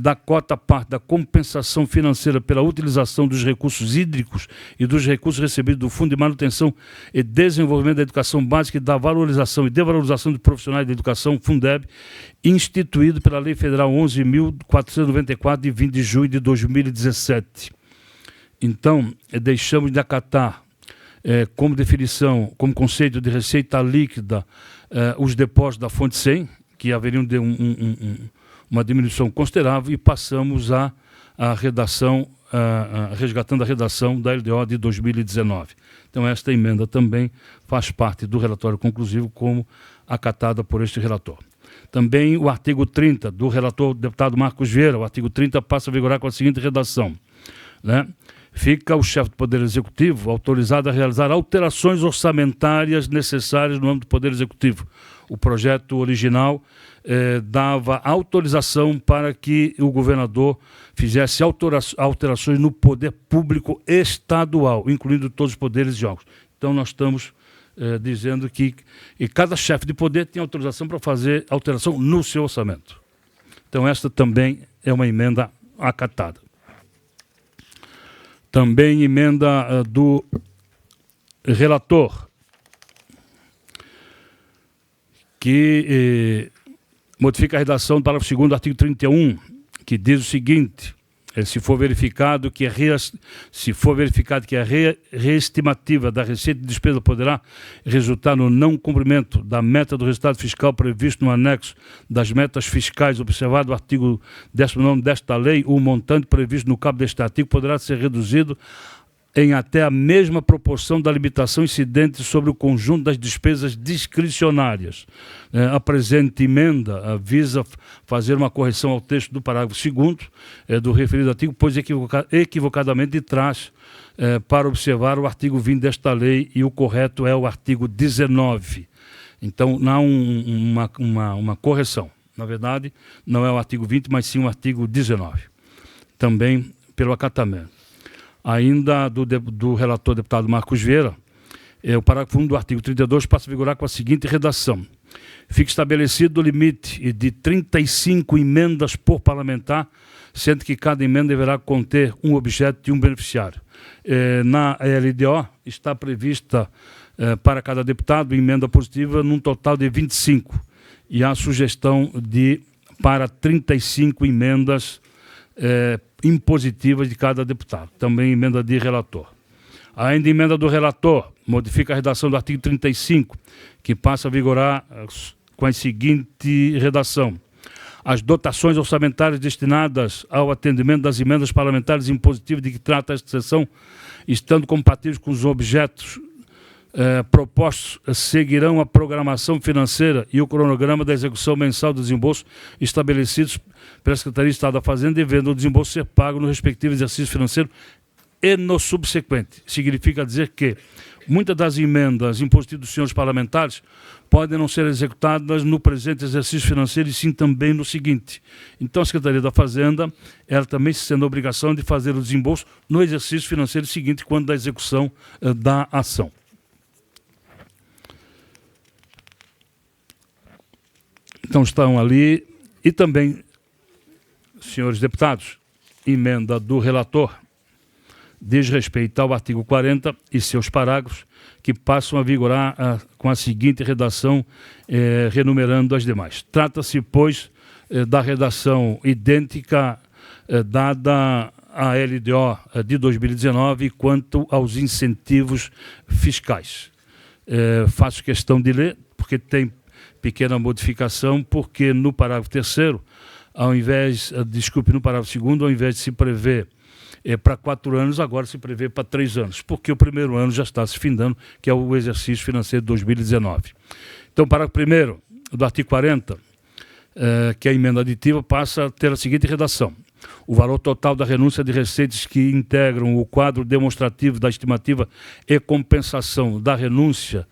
da cota parte da compensação financeira pela utilização dos recursos hídricos e dos recursos recebidos do Fundo de Manutenção e Desenvolvimento da Educação Básica e da valorização e devalorização de profissionais de educação, Fundeb, instituído pela Lei Federal 11.494, de 20 de junho de 2017. Então, deixamos de acatar como definição, como conceito de receita líquida, os depósitos da fonte 100, que haveriam de uma diminuição considerável, e passamos a redação, resgatando a redação da LDO de 2019. Então, esta emenda também faz parte do relatório conclusivo, como acatada por este relator. Também o artigo 30 do relator deputado Marcos Vieira, o artigo 30 passa a vigorar com a seguinte redação, né? Fica o chefe do Poder Executivo autorizado a realizar alterações orçamentárias necessárias no âmbito do Poder Executivo. O projeto original dava autorização para que o governador fizesse alterações no poder público estadual, incluindo todos os poderes de órgãos. Então, nós estamos dizendo que cada chefe de poder tem autorização para fazer alteração no seu orçamento. Então, esta também é uma emenda acatada. Também emenda do relator, que modifica a redação do parágrafo 2º do artigo 31, que diz o seguinte: se for verificado que a reestimativa da receita e despesa poderá resultar no não cumprimento da meta do resultado fiscal previsto no anexo das metas fiscais observado no artigo 19º desta lei, o montante previsto no cabo deste artigo poderá ser reduzido em até a mesma proporção da limitação incidente sobre o conjunto das despesas discricionárias. A presente emenda visa fazer uma correção ao texto do parágrafo 2º do referido artigo, pois equivocadamente traz para observar o artigo 20 desta lei e o correto é o artigo 19. Então, não há uma correção. Na verdade, não é o artigo 20, mas sim o artigo 19. Também pelo acatamento. Ainda do relator deputado Marcos Vieira, o parágrafo 1 do artigo 32 passa a vigorar com a seguinte redação: fica estabelecido o limite de 35 emendas por parlamentar, sendo que cada emenda deverá conter um objeto e um beneficiário. Na LDO está prevista para cada deputado emenda positiva num total de 25, e há sugestão para 35 emendas impositivas de cada deputado. Também emenda de relator. Ainda emenda do relator modifica a redação do artigo 35, que passa a vigorar com a seguinte redação: as dotações orçamentárias destinadas ao atendimento das emendas parlamentares impositivas de que trata esta seção, estando compatíveis com os objetos propostos, seguirão a programação financeira e o cronograma da execução mensal do desembolso estabelecidos pela Secretaria de Estado da Fazenda, devendo o desembolso ser pago no respectivo exercício financeiro e no subsequente. Significa dizer que muitas das emendas impositivas dos senhores parlamentares podem não ser executadas no presente exercício financeiro e sim também no seguinte. Então, a Secretaria da Fazenda, ela também se sendo a obrigação de fazer o desembolso no exercício financeiro seguinte, quando da execução da ação. Então, estão ali, e também, senhores deputados, emenda do relator diz respeito ao artigo 40 e seus parágrafos, que passam a vigorar com a seguinte redação, renumerando as demais. Trata-se, pois, da redação idêntica dada à LDO de 2019 quanto aos incentivos fiscais. Faço questão de ler, porque tem pequena modificação, porque no parágrafo 3º, no parágrafo 2º, ao invés de se prever para 4 anos, agora se prevê para 3 anos, porque o primeiro ano já está se findando, que é o exercício financeiro de 2019. Então, o parágrafo 1º do artigo 40, que é a emenda aditiva, passa a ter a seguinte redação: o valor total da renúncia de receitas que integram o quadro demonstrativo da estimativa e compensação da renúncia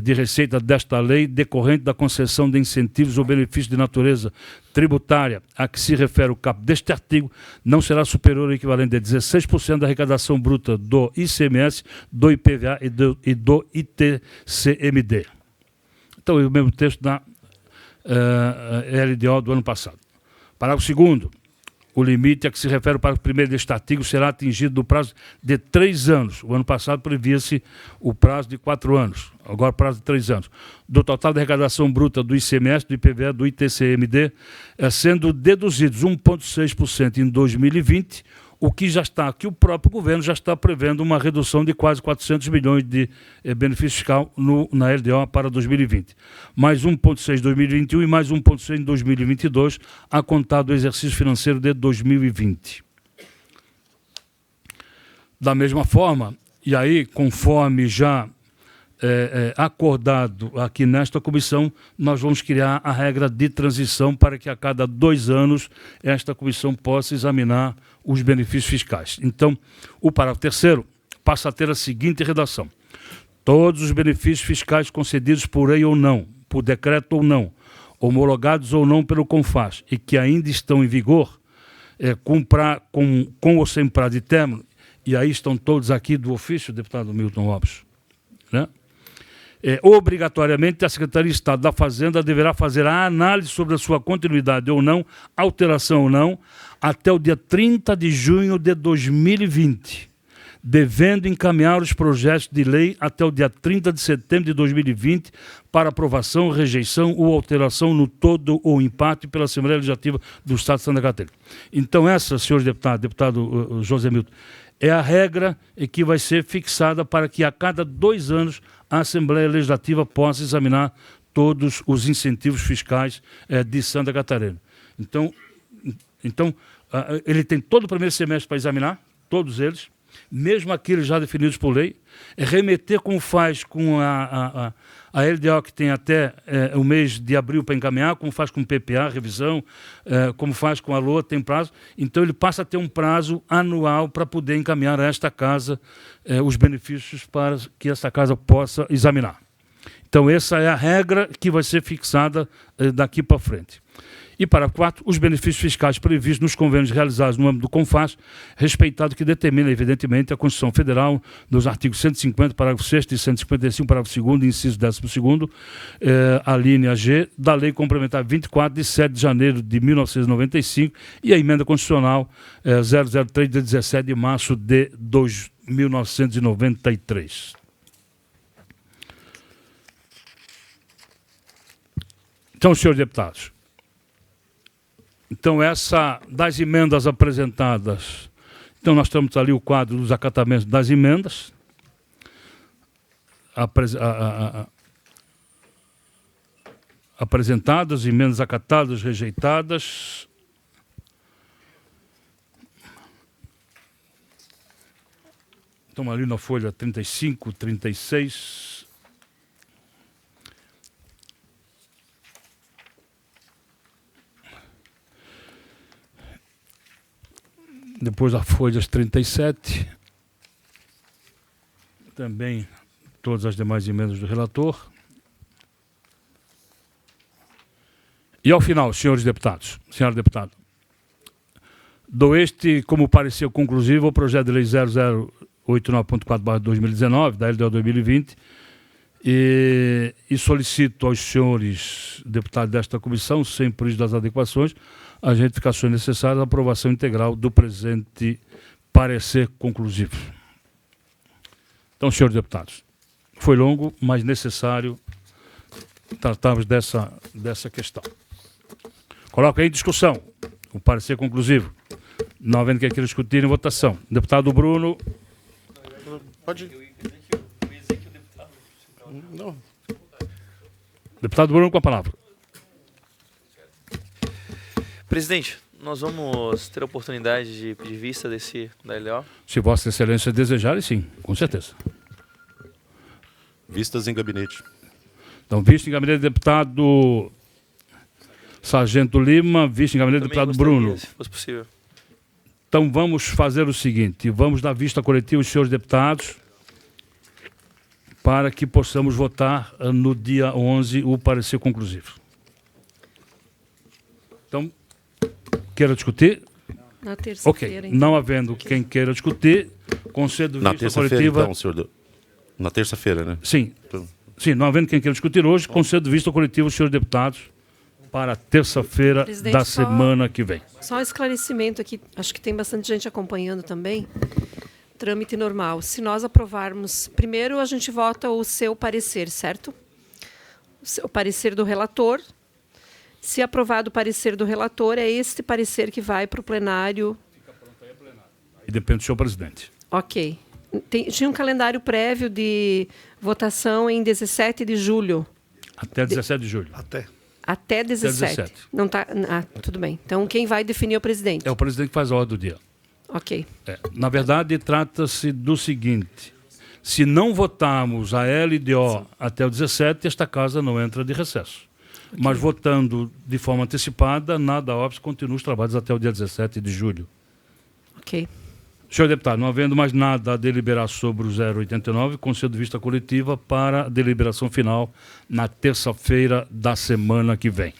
de receita desta lei, decorrente da concessão de incentivos ou benefícios de natureza tributária a que se refere o caput deste artigo, não será superior ao equivalente a 16% da arrecadação bruta do ICMS, do IPVA e do ITCMD. Então, é o mesmo texto da LDO do ano passado. Parágrafo 2º. O limite a que se refere o parágrafo 1º deste artigo será atingido no prazo de 3 anos. O ano passado previa-se o prazo de 4 anos, agora o prazo de 3 anos. Do total da arrecadação bruta do ICMS, do IPVA, do ITCMD, sendo deduzidos 1,6% em 2020, o que o próprio governo já está prevendo uma redução de quase 400 milhões de benefício fiscal na LDO para 2020. Mais 1,6% em 2021 e mais 1,6% em 2022, a contar do exercício financeiro de 2020. Da mesma forma, e aí, conforme já acordado aqui nesta comissão, nós vamos criar a regra de transição para que a cada 2 anos esta comissão possa examinar os benefícios fiscais. Então, o parágrafo 3º passa a ter a seguinte redação: todos os benefícios fiscais concedidos por lei ou não, por decreto ou não, homologados ou não pelo CONFAS e que ainda estão em vigor, com ou sem prazo de término, e aí estão todos aqui do ofício, deputado Milton Lopes, né? Obrigatoriamente a Secretaria de Estado da Fazenda deverá fazer a análise sobre a sua continuidade ou não, alteração ou não, até o dia 30 de junho de 2020, devendo encaminhar os projetos de lei até o dia 30 de setembro de 2020 para aprovação, rejeição ou alteração no todo ou em parte pela Assembleia Legislativa do Estado de Santa Catarina. Então essa, senhores deputados, deputado José Milton, é a regra que vai ser fixada para que a cada 2 anos a Assembleia Legislativa possa examinar todos os incentivos fiscais de Santa Catarina. Então, ele tem todo o primeiro semestre para examinar, todos eles, mesmo aqueles já definidos por lei, remeter como faz com a LDO, que tem até o mês de abril para encaminhar, como faz com o PPA, revisão, como faz com a LOA, tem prazo. Então, ele passa a ter um prazo anual para poder encaminhar a esta casa os benefícios para que esta casa possa examinar. Então, essa é a regra que vai ser fixada daqui para frente. E, parágrafo 4, os benefícios fiscais previstos nos convênios realizados no âmbito do CONFAS, respeitado que determina, evidentemente, a Constituição Federal, nos artigos 150, parágrafo 6º e 155, parágrafo 2º, inciso 12º, a linha G, da Lei Complementar 24, de 7 de janeiro de 1995, e a Emenda Constitucional 003, de 17 de março de 1993. Então, senhores deputados, então, essa das emendas apresentadas, então nós temos ali o quadro dos acatamentos das emendas, apresentadas, emendas acatadas, rejeitadas. Estamos ali na folha 35, 36. Depois a folhas 37, também todas as demais emendas do relator. E ao final, senhores deputados, senhora deputada, dou este como parecer conclusivo ao projeto de lei 0089.4/2019, da LDO 2020, e solicito aos senhores deputados desta comissão, sem prejuízo das adequações, as retificações necessárias à aprovação integral do presente parecer conclusivo. Então, senhores deputados, foi longo, mas necessário tratarmos dessa questão. Coloco aí em discussão o parecer conclusivo. Não havendo quem queira discutir em votação. Deputado Bruno. Pode. Não. Deputado Bruno, com a palavra. Presidente, nós vamos ter a oportunidade de pedir vista da LO? Se Vossa Excelência desejar, sim, com certeza. Vistas em gabinete. Então, visto em gabinete do deputado Sargento Lima, visto em gabinete do Também deputado gostaria, Bruno. se fosse possível. Então, vamos fazer o seguinte, vamos dar vista coletiva aos senhores deputados para que possamos votar no dia 11 o parecer conclusivo. Então, queira discutir? Na Ok. terça-feira, então. Não havendo quem queira discutir, concedo Na vista terça-feira, coletiva. então, senhor. Na terça-feira, né? Sim. Então, Sim, não havendo quem queira discutir hoje, concedo vista coletiva aos senhores deputados para terça-feira Presidente, da só- semana que vem. Só um esclarecimento aqui, acho que tem bastante gente acompanhando também. Trâmite normal. Se nós aprovarmos, primeiro a gente vota o seu parecer, certo? O parecer do relator. Se aprovado o parecer do relator, é este parecer que vai para o plenário. E depende do senhor presidente. Ok. Tinha um calendário prévio de votação em 17 de julho. Até 17 de julho. Até 17. 17. Não tá, tudo bem. Então, quem vai definir é o presidente. É o presidente que faz a ordem do dia. Ok. Na verdade, trata-se do seguinte: se não votarmos a LDO até o 17, esta casa não entra de recesso. Okay. Mas votando de forma antecipada, nada óbvio, continua os trabalhos até o dia 17 de julho. Ok. Senhor deputado, não havendo mais nada a deliberar sobre o 089, concedo vista coletiva para a deliberação final na terça-feira da semana que vem.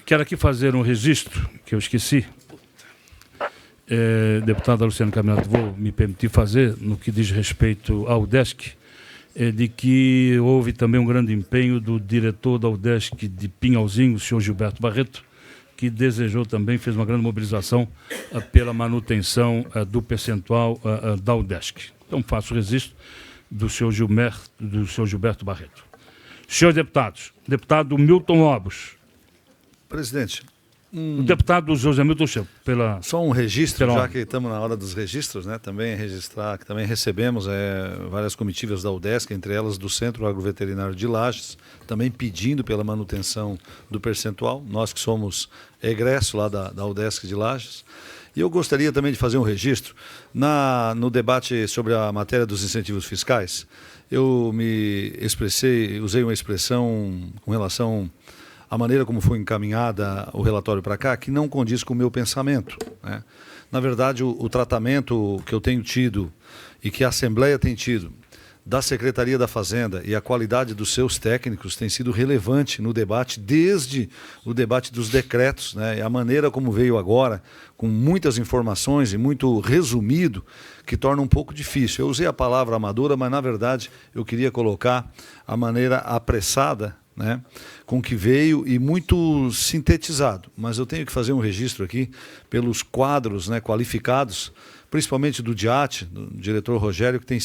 Quero aqui fazer um registro, que eu esqueci. Deputada Luciana Caminato, vou me permitir fazer, no que diz respeito ao UDESC, de que houve também um grande empenho do diretor da UDESC de Pinhalzinho, o senhor Gilberto Barreto, que desejou também, fez uma grande mobilização pela manutenção do percentual da UDESC. Então, faço o registro do senhor Gilberto Barreto. Senhores deputados, deputado Milton Obos. Presidente, O deputado José Milton Checo, pela... só um registro, Pela já ordem. que estamos na hora dos registros, né? Também registrar que também recebemos várias comitivas da UDESC, entre elas do Centro Agroveterinário de Lages, também pedindo pela manutenção do percentual, nós que somos egresso lá da UDESC de Lages. E eu gostaria também de fazer um registro no debate sobre a matéria dos incentivos fiscais. Eu me expressei, usei uma expressão com relação a maneira como foi encaminhada o relatório para cá, que não condiz com o meu pensamento, né? Na verdade, o tratamento que eu tenho tido e que a Assembleia tem tido da Secretaria da Fazenda e a qualidade dos seus técnicos tem sido relevante no debate, desde o debate dos decretos, né? E a maneira como veio agora, com muitas informações e muito resumido, que torna um pouco difícil. Eu usei a palavra amadora, mas, na verdade, eu queria colocar a maneira apressada, né, com que veio e muito sintetizado. Mas eu tenho que fazer um registro aqui pelos quadros, né, qualificados, principalmente do DIAT, do diretor Rogério, que tem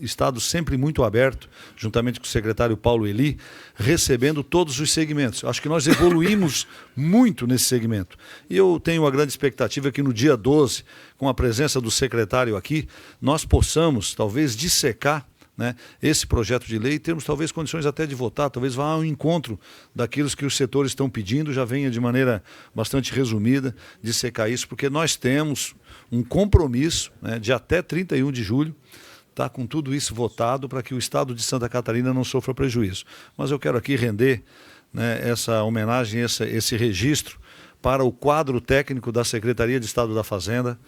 estado sempre muito aberto, juntamente com o secretário Paulo Eli, recebendo todos os segmentos. Acho que nós evoluímos muito nesse segmento. E eu tenho uma grande expectativa que no dia 12, com a presença do secretário aqui, nós possamos, talvez, dissecar, né, esse projeto de lei, temos talvez condições até de votar, talvez vá ao encontro daquilo que os setores estão pedindo, já venha de maneira bastante resumida de secar isso, porque nós temos um compromisso, né, de até 31 de julho, tá, com tudo isso votado para que o Estado de Santa Catarina não sofra prejuízo. Mas eu quero aqui render, né, essa homenagem, esse registro para o quadro técnico da Secretaria de Estado da Fazenda,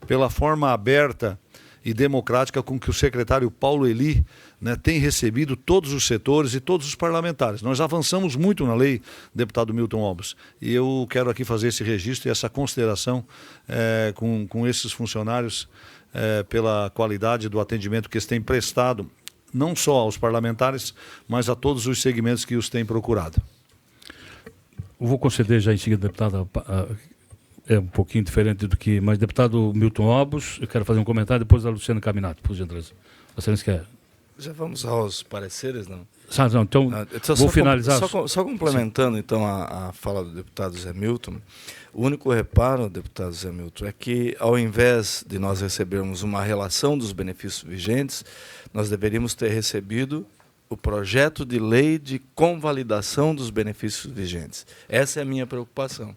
pela forma aberta e democrática com que o secretário Paulo Eli, né, tem recebido todos os setores e todos os parlamentares. Nós avançamos muito na lei, deputado Milton Obos, e eu quero aqui fazer esse registro e essa consideração com esses funcionários pela qualidade do atendimento que eles têm prestado, não só aos parlamentares, mas a todos os segmentos que os têm procurado. Eu vou conceder já em seguida, deputada, é um pouquinho diferente do que... Mas, deputado Milton Obos, eu quero fazer um comentário, depois a Luciana Caminato, por gentileza. Você quer... Já vamos aos pareceres, não? Não, então, vou finalizar... Só complementando, então, a fala do deputado Zé Milton, o único reparo, deputado Zé Milton, é que, ao invés de nós recebermos uma relação dos benefícios vigentes, nós deveríamos ter recebido o projeto de lei de convalidação dos benefícios vigentes. Essa é a minha preocupação,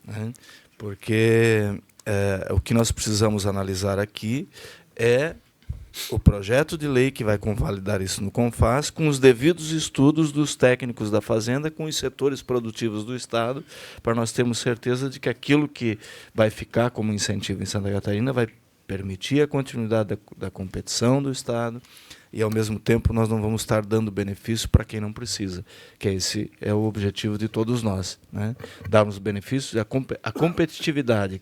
né? Porque o que nós precisamos analisar aqui é o projeto de lei que vai convalidar isso no CONFAS, com os devidos estudos dos técnicos da Fazenda, com os setores produtivos do Estado, para nós termos certeza de que aquilo que vai ficar como incentivo em Santa Catarina vai permitir a continuidade da competição do Estado e, ao mesmo tempo, nós não vamos estar dando benefício para quem não precisa, que esse é o objetivo de todos nós, né? Darmos benefícios à competitividade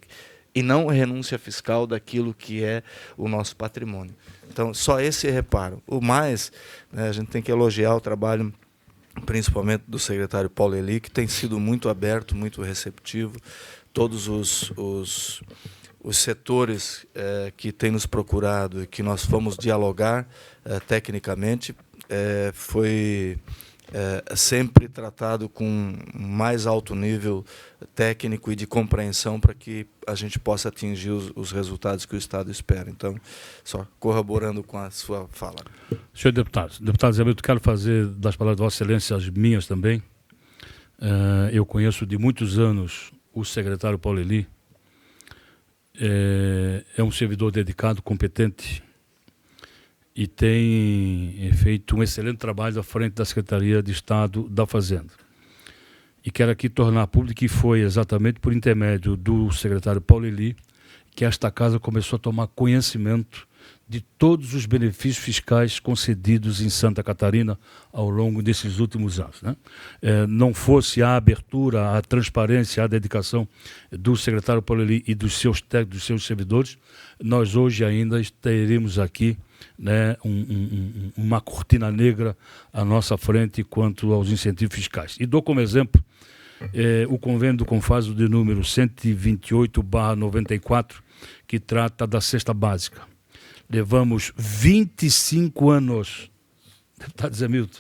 e não renúncia fiscal daquilo que é o nosso patrimônio. Então, só esse reparo. O mais, né, a gente tem que elogiar o trabalho, principalmente do secretário Paulo Eli, que tem sido muito aberto, muito receptivo. Todos os setores que têm nos procurado e que nós fomos dialogar tecnicamente, foi sempre tratado com mais alto nível técnico e de compreensão para que a gente possa atingir os resultados que o Estado espera. Então, só corroborando com a sua fala. Senhor deputado Zé Milton, quero fazer das palavras de Vossa Excelência as minhas também. Eu conheço de muitos anos o secretário Paulo Eli. É um servidor dedicado, competente, e tem feito um excelente trabalho à frente da Secretaria de Estado da Fazenda. E quero aqui tornar público que foi exatamente por intermédio do secretário Paulo Eli que esta casa começou a tomar conhecimento de todos os benefícios fiscais concedidos em Santa Catarina ao longo desses últimos anos, né? Não fosse a abertura, a transparência, a dedicação do secretário Paulo Eli e dos seus técnicos, dos seus servidores, nós hoje ainda teríamos aqui, né, uma cortina negra à nossa frente quanto aos incentivos fiscais. E dou como exemplo o convênio do Confas de número 128/94, que trata da cesta básica. Levamos 25 anos, deputado Zé Milton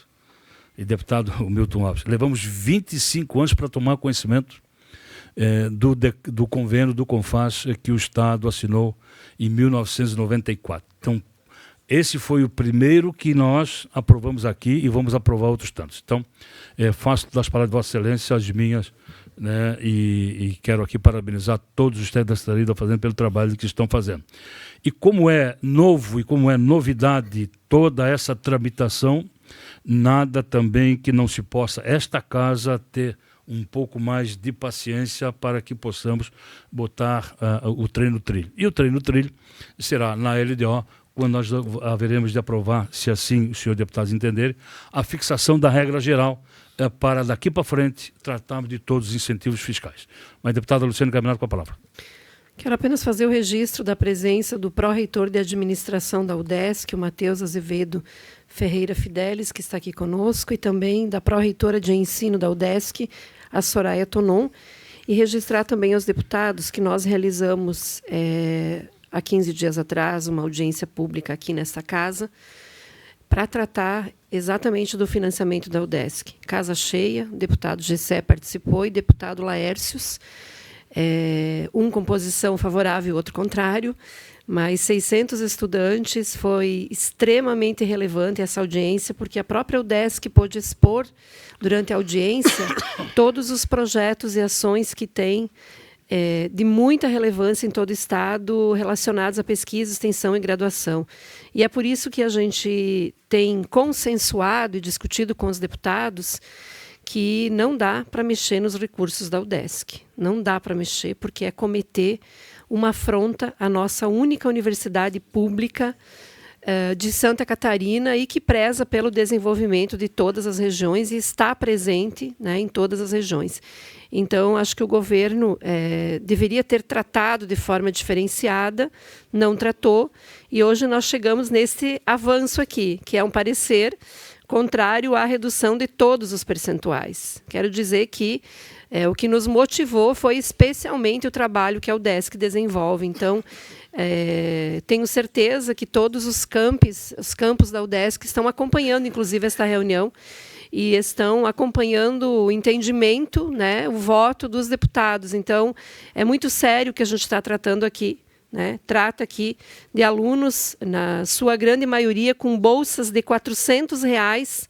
e deputado Milton Alves, levamos 25 anos para tomar conhecimento do convênio do Confas que o Estado assinou em 1994. Então, esse foi o primeiro que nós aprovamos aqui e vamos aprovar outros tantos. Então, faço das palavras de Vossa Excelência as minhas, né, e quero aqui parabenizar todos os técnicos da Secretaria da Fazenda pelo trabalho que estão fazendo. E como é novo e como é novidade toda essa tramitação, nada também que não se possa, esta casa, ter um pouco mais de paciência para que possamos botar o trem no trilho. E o trem no trilho será na LDO, quando nós haveremos de aprovar, se assim os senhores deputados entenderem, a fixação da regra geral para daqui para frente tratarmos de todos os incentivos fiscais. Mas, deputada Luciane Caminado, com a palavra. Quero apenas fazer o registro da presença do pró-reitor de administração da UDESC, o Matheus Azevedo Ferreira Fidelis, que está aqui conosco, e também da pró-reitora de ensino da UDESC, a Soraya Tonon, e registrar também aos deputados que nós realizamos há 15 dias atrás uma audiência pública aqui nesta casa para tratar exatamente do financiamento da UDESC. Casa cheia, o deputado Gessé participou e deputado Laércios, um com posição favorável e outro contrário, mas 600 estudantes. Foi extremamente relevante essa audiência, porque a própria UDESC pôde expor, durante a audiência, todos os projetos e ações que tem de muita relevância em todo o Estado relacionados à pesquisa, extensão e graduação. E é por isso que a gente tem consensuado e discutido com os deputados que não dá para mexer nos recursos da UDESC. Não dá para mexer, porque é cometer uma afronta à nossa única universidade pública de Santa Catarina e que preza pelo desenvolvimento de todas as regiões e está presente, né, em todas as regiões. Então, acho que o governo deveria ter tratado de forma diferenciada, não tratou, e hoje nós chegamos nesse avanço aqui, que é um parecer contrário à redução de todos os percentuais. Quero dizer que o que nos motivou foi especialmente o trabalho que a UDESC desenvolve. Então, tenho certeza que todos os campos da UDESC estão acompanhando, inclusive, esta reunião, e estão acompanhando o entendimento, né, o voto dos deputados. Então, é muito sério o que a gente está tratando aqui. Né? Trata aqui de alunos, na sua grande maioria, com bolsas de R$400,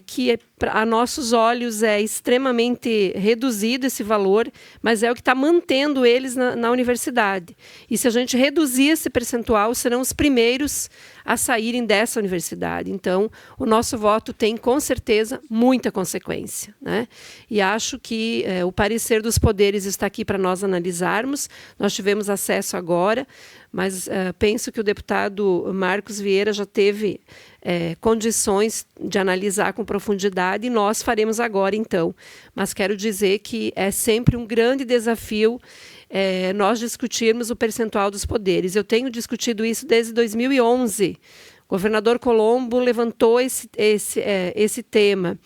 que a nossos olhos é extremamente reduzido esse valor, mas é o que está mantendo eles na universidade. E se a gente reduzir esse percentual, serão os primeiros a saírem dessa universidade. Então, o nosso voto tem, com certeza, muita consequência, né? E acho que o parecer dos poderes está aqui para nós analisarmos. Nós tivemos acesso agora, mas penso que o deputado Marcos Vieira já teve condições de analisar com profundidade, e nós faremos agora, então. Mas quero dizer que é sempre um grande desafio nós discutirmos o percentual dos poderes. Eu tenho discutido isso desde 2011. O governador Colombo levantou esse tema.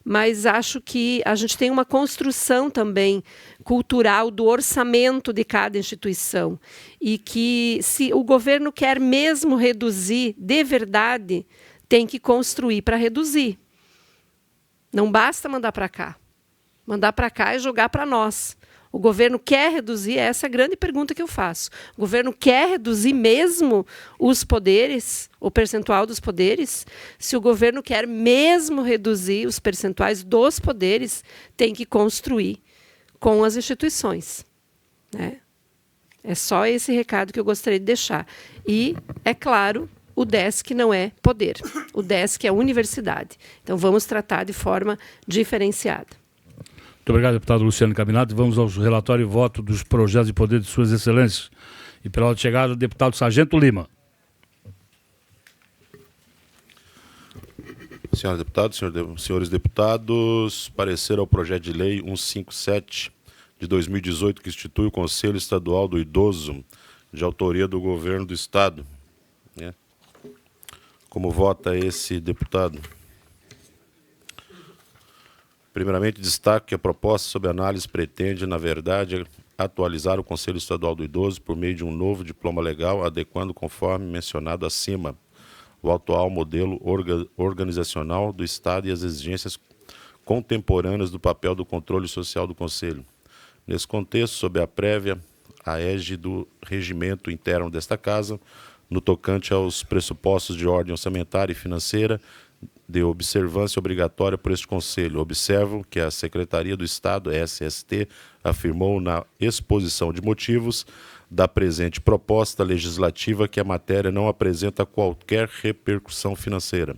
Mas acho que a gente tem uma construção também cultural do orçamento de cada instituição. E que, se o governo quer mesmo reduzir de verdade, tem que construir para reduzir. Não basta mandar para cá. Mandar para cá é jogar para nós. O governo quer reduzir? Essa é a grande pergunta que eu faço. O governo quer reduzir mesmo os poderes, o percentual dos poderes? Se o governo quer mesmo reduzir os percentuais dos poderes, tem que construir com as instituições, né? É só esse recado que eu gostaria de deixar. E, é claro, o DESC não é poder. O DESC é universidade. Então, vamos tratar de forma diferenciada. Muito obrigado, deputado Luciano Caminato. Vamos ao relatório e voto dos projetos de poder de suas excelências. E pela hora de chegada, o deputado Sargento Lima. Senhoras deputadas, senhores deputados, parecer ao projeto de lei 157 de 2018, que institui o Conselho Estadual do Idoso, de autoria do Governo do Estado. Né? Como vota esse deputado? Primeiramente, destaco que a proposta sob análise pretende, na verdade, atualizar o Conselho Estadual do Idoso por meio de um novo diploma legal, adequando conforme mencionado acima o atual modelo organizacional do Estado e as exigências contemporâneas do papel do controle social do Conselho. Nesse contexto, sob a prévia a égide do regimento interno desta Casa, no tocante aos pressupostos de ordem orçamentária e financeira de observância obrigatória por este Conselho, observo que a Secretaria do Estado, SST, afirmou na exposição de motivos da presente proposta legislativa que a matéria não apresenta qualquer repercussão financeira.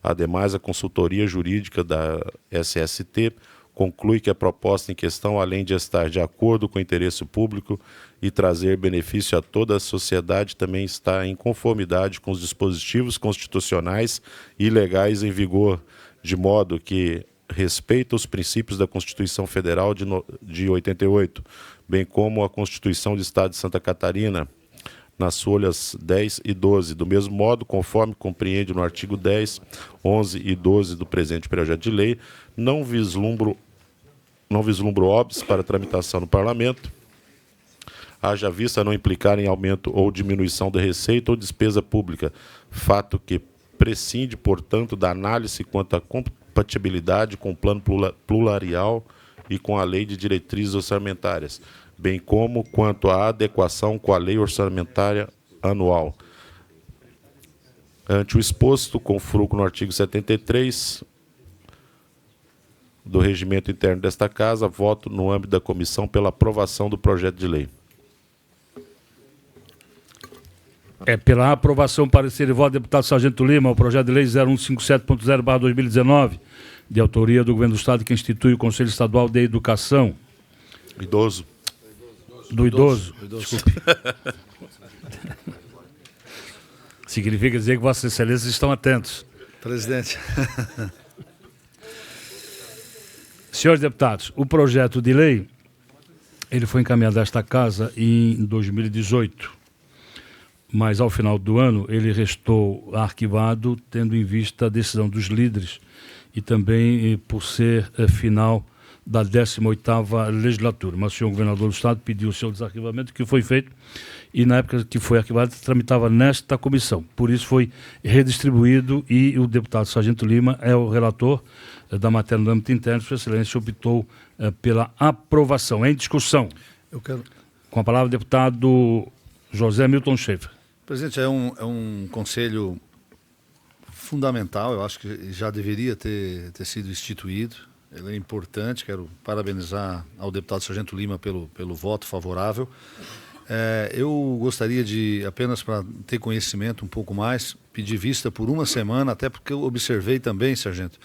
Ademais, a consultoria jurídica da SST conclui que a proposta em questão, além de estar de acordo com o interesse público e trazer benefício a toda a sociedade, também está em conformidade com os dispositivos constitucionais e legais em vigor, de modo que respeita os princípios da Constituição Federal de 88, bem como a Constituição do Estado de Santa Catarina, nas folhas 10 e 12. Do mesmo modo, conforme compreende no artigo 10, 11 e 12 do presente projeto de lei, não vislumbro óbices para tramitação no Parlamento, haja vista não implicar em aumento ou diminuição da receita ou despesa pública, fato que prescinde, portanto, da análise quanto à compatibilidade com o plano plurianual e com a lei de diretrizes orçamentárias, bem como quanto à adequação com a lei orçamentária anual. Ante o exposto, com fruto no artigo 73 do regimento interno desta Casa, voto no âmbito da comissão pela aprovação do projeto de lei. Pela aprovação, parecer e voto, deputado Sargento Lima, o projeto de lei 0157.0/2019, de autoria do Governo do Estado, que institui o Conselho Estadual de Educação. Idoso. Do idoso. Desculpe. Significa dizer que Vossas Excelências estão atentos. Presidente. Senhores deputados, o projeto de lei ele foi encaminhado a esta Casa em 2018, mas ao final do ano ele restou arquivado, tendo em vista a decisão dos líderes e também por ser final da 18ª legislatura. Mas o senhor governador do Estado pediu o seu desarquivamento, que foi feito, e na época que foi arquivado, tramitava nesta comissão. Por isso foi redistribuído e o deputado Sargento Lima é o relator da matéria no âmbito interno. Sua Excelência optou pela aprovação. Em discussão. Eu quero... Com a palavra o deputado José Milton Schaefer. Presidente, é um conselho fundamental, eu acho que já deveria ter sido instituído. Ele é importante, quero parabenizar ao deputado Sargento Lima pelo voto favorável. Eu gostaria de, apenas para ter conhecimento um pouco mais, pedir vista por uma semana, até porque eu observei também, Sargento,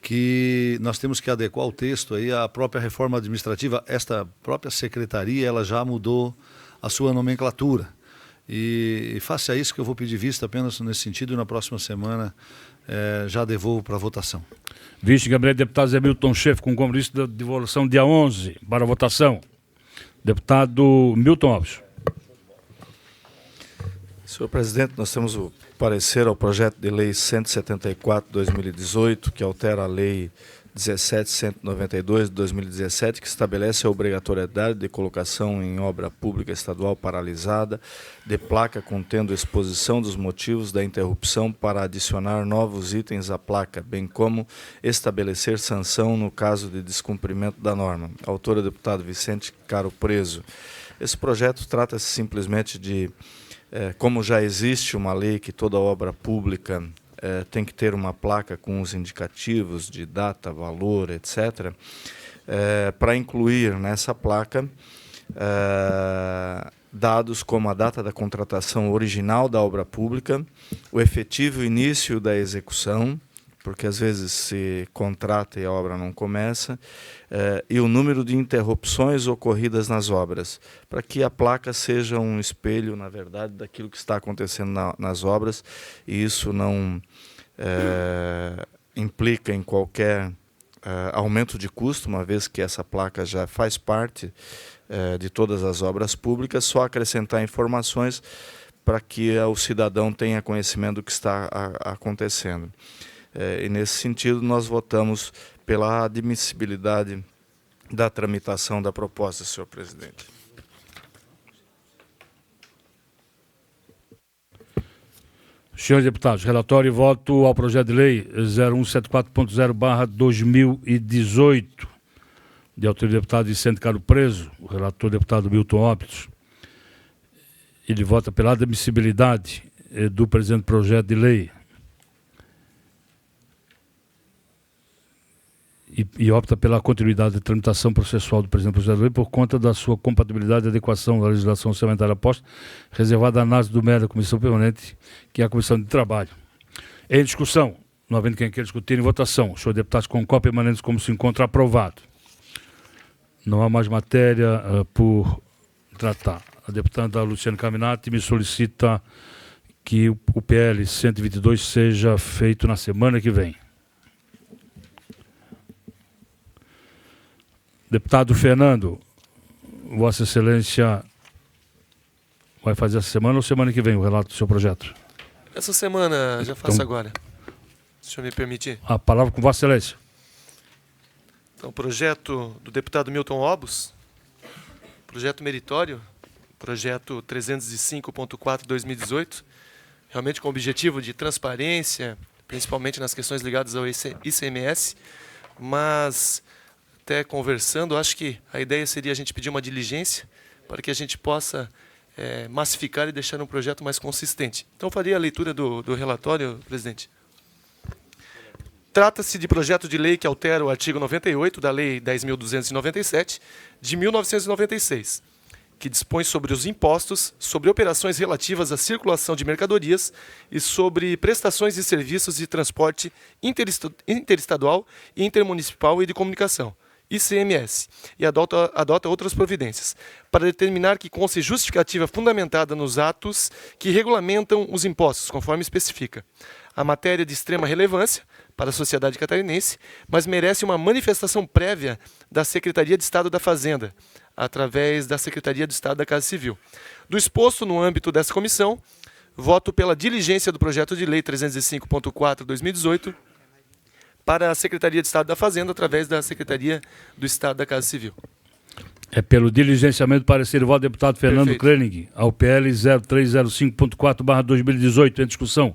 que nós temos que adequar o texto aí à própria reforma administrativa. Esta própria secretaria, ela já mudou a sua nomenclatura. E face a isso que eu vou pedir vista apenas nesse sentido, e na próxima semana já devolvo para votação. Vice-gabinete deputado Zé Milton Schaefer, com compromisso de devolução dia 11 para a votação. Deputado Milton Alves. Senhor presidente, nós temos o parecer ao projeto de lei 174/2018, que altera a lei 17.192 de 2017, que estabelece a obrigatoriedade de colocação em obra pública estadual paralisada de placa contendo exposição dos motivos da interrupção para adicionar novos itens à placa, bem como estabelecer sanção no caso de descumprimento da norma. Autor é o deputado Vicente Caro Preso. Esse projeto trata-se simplesmente de, como já existe uma lei que toda obra pública tem que ter uma placa com os indicativos de data, valor, etc., para incluir nessa placa dados como a data da contratação original da obra pública, o efetivo início da execução, porque às vezes se contrata e a obra não começa, e o número de interrupções ocorridas nas obras, para que a placa seja um espelho, na verdade, daquilo que está acontecendo nas obras, e isso não implica em qualquer aumento de custo, uma vez que essa placa já faz parte de todas as obras públicas, só acrescentar informações para que o cidadão tenha conhecimento do que está acontecendo. E nesse sentido, nós votamos pela admissibilidade da tramitação da proposta, senhor presidente. Senhores deputados, relatório e voto ao projeto de lei 0174.0/2018, de autoria do deputado Vicente Caro Preso, o relator deputado Milton Óbidos. Ele vota pela admissibilidade do presente projeto de lei e opta pela continuidade da tramitação processual do presente projeto de lei por conta da sua compatibilidade e adequação à legislação orçamentária posta, reservada à análise do mérito da Comissão Permanente, que é a Comissão de Trabalho. Em discussão, não havendo quem queira discutir, em votação, os senhores deputados concordam permanentes como se encontra aprovado. Não há mais matéria por tratar. A deputada Luciana Caminati me solicita que o PL 122 seja feito na semana que vem. Deputado Fernando, Vossa Excelência vai fazer essa semana ou semana que vem o relato do seu projeto? Essa semana, já faço Então, agora. Se o senhor me permitir. A palavra com Vossa Excelência. Então, projeto do deputado Milton Óbidos, projeto meritório, projeto 305.4/2018, realmente com o objetivo de transparência, principalmente nas questões ligadas ao ICMS, mas até conversando, acho que a ideia seria a gente pedir uma diligência para que a gente possa massificar e deixar um projeto mais consistente. Então, faria a leitura do relatório, presidente. Trata-se de projeto de lei que altera o artigo 98 da Lei 10.297, de 1996, que dispõe sobre os impostos, sobre operações relativas à circulação de mercadorias e sobre prestações de serviços de transporte interestadual, intermunicipal e de comunicação, ICMS, e adota outras providências, para determinar que conste justificativa fundamentada nos atos que regulamentam os impostos, conforme especifica. A matéria de extrema relevância para a sociedade catarinense, mas merece uma manifestação prévia da Secretaria de Estado da Fazenda, através da Secretaria de Estado da Casa Civil. Do exposto no âmbito dessa comissão, voto pela diligência do projeto de lei 305.4/2018 para a Secretaria de Estado da Fazenda, através da Secretaria do Estado da Casa Civil. É pelo diligenciamento do parecer e voto do deputado Fernando Perfeito. Krenning ao PL 0305.4/2018 em discussão.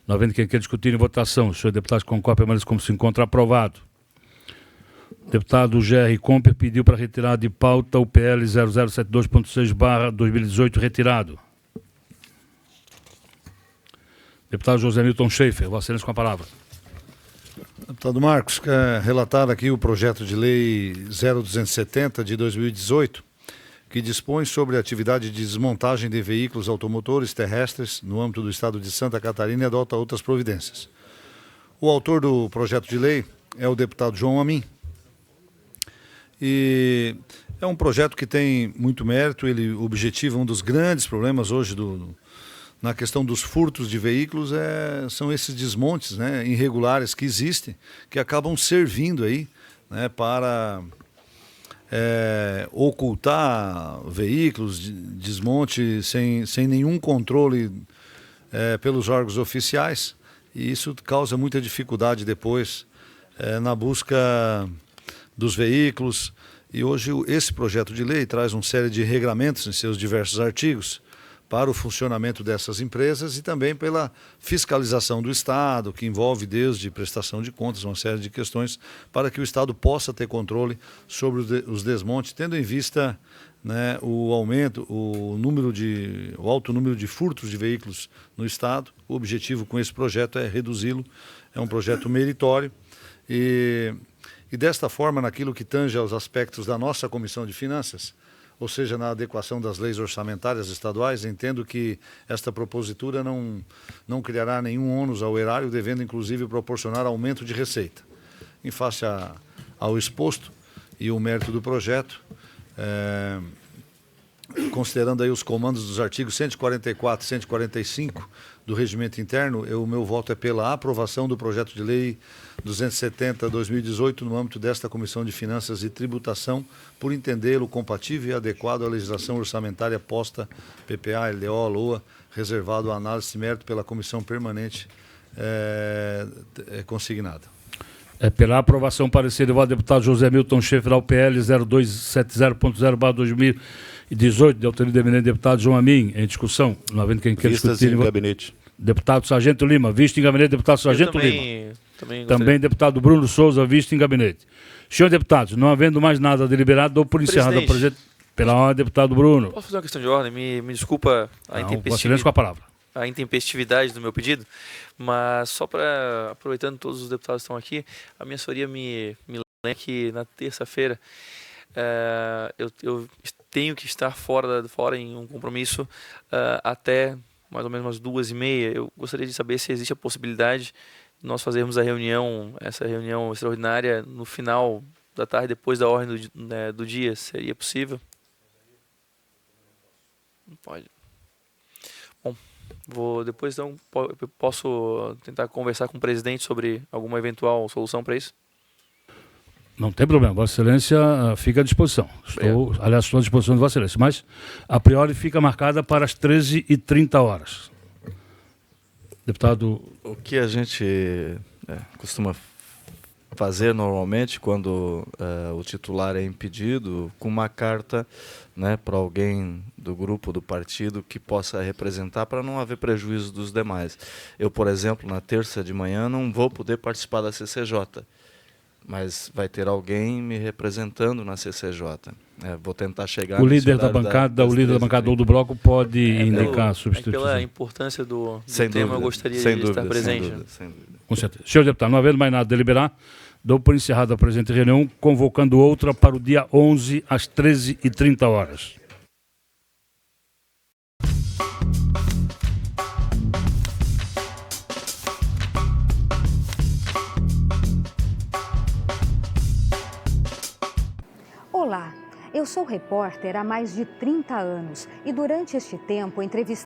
Não havendo quem queira discutir em votação, os senhores deputados concordam permanecem como se encontra aprovado. O deputado Gerry Comper pediu para retirar de pauta o PL 0072.6/2018 retirado. Deputado José Milton Schaefer, Vossa Excelência com a palavra. Deputado Marcos, quer relatar aqui o projeto de lei 0270 de 2018, que dispõe sobre a atividade de desmontagem de veículos automotores terrestres no âmbito do estado de Santa Catarina e adota outras providências. O autor do projeto de lei é o deputado João Amin. E é um projeto que tem muito mérito, ele objetiva um dos grandes problemas hoje na questão dos furtos de veículos, são esses desmontes, né, irregulares que existem, que acabam servindo aí, né, para ocultar veículos, desmonte sem nenhum controle pelos órgãos oficiais, e isso causa muita dificuldade depois na busca dos veículos. E hoje esse projeto de lei traz uma série de regramentos em seus diversos artigos para o funcionamento dessas empresas e também pela fiscalização do Estado, que envolve desde prestação de contas, uma série de questões, para que o Estado possa ter controle sobre os desmontes, tendo em vista, né, o aumento, o alto número de furtos de veículos no Estado. O objetivo com esse projeto é reduzi-lo, é um projeto meritório e desta forma, naquilo que tange aos aspectos da nossa Comissão de Finanças, ou seja, na adequação das leis orçamentárias estaduais. Entendo que esta propositura não criará nenhum ônus ao erário, devendo inclusive proporcionar aumento de receita. Em face ao exposto e o mérito do projeto, considerando aí os comandos dos artigos 144 e 145 do Regimento Interno, o meu voto é pela aprovação do projeto de lei 270/2018 no âmbito desta Comissão de Finanças e Tributação, por entendê-lo compatível e adequado à legislação orçamentária posta, PPA, LDO, LOA, reservado à análise de mérito pela Comissão Permanente consignada. Pela aprovação, parecer do deputado José Milton Schaefer, ao PL 0270.0/2018, de autoria do eminente deputado João Amin, em discussão, não havendo quem queira Vistas discutir. em gabinete. Deputado Sargento Lima, visto em gabinete. Deputado Sargento Lima. Também deputado Bruno Souza, visto em gabinete. Senhores deputados, não havendo mais nada deliberado, dou por encerrado a projeto. Pela ordem, deputado Bruno. Posso fazer uma questão de ordem? Me desculpa Silêncio com a palavra. a intempestividade do meu pedido, mas só para, aproveitando que todos os deputados estão aqui, a minha assessoria me lembra que na terça-feira eu tenho que estar fora em um compromisso até mais ou menos umas 2h30. Eu gostaria de saber se existe a possibilidade de nós fazermos essa reunião extraordinária no final da tarde, depois da ordem do dia. Seria possível? Não pode. Bom, depois então, eu posso tentar conversar com o presidente sobre alguma eventual solução para isso? Não tem problema, Vossa Excelência fica à disposição. Estou à disposição de Vossa Excelência, mas a priori fica marcada para as 13h30. Deputado... O que a gente costuma fazer normalmente quando o titular é impedido, com uma carta, né, para alguém do grupo, do partido, que possa representar, para não haver prejuízo dos demais. Eu, por exemplo, na terça de manhã não vou poder participar da CCJ, mas vai ter alguém me representando na CCJ. Vou tentar chegar... O líder da bancada ou do bloco pode indicar a substituição. Pela importância do tema, eu gostaria de estar presente. Sem dúvida. Com certeza. Senhor deputado, não havendo mais nada a deliberar, dou por encerrada a presente reunião, convocando outra para o dia 11, às 13h30. Olá, eu sou repórter há mais de 30 anos e durante este tempo entrevistei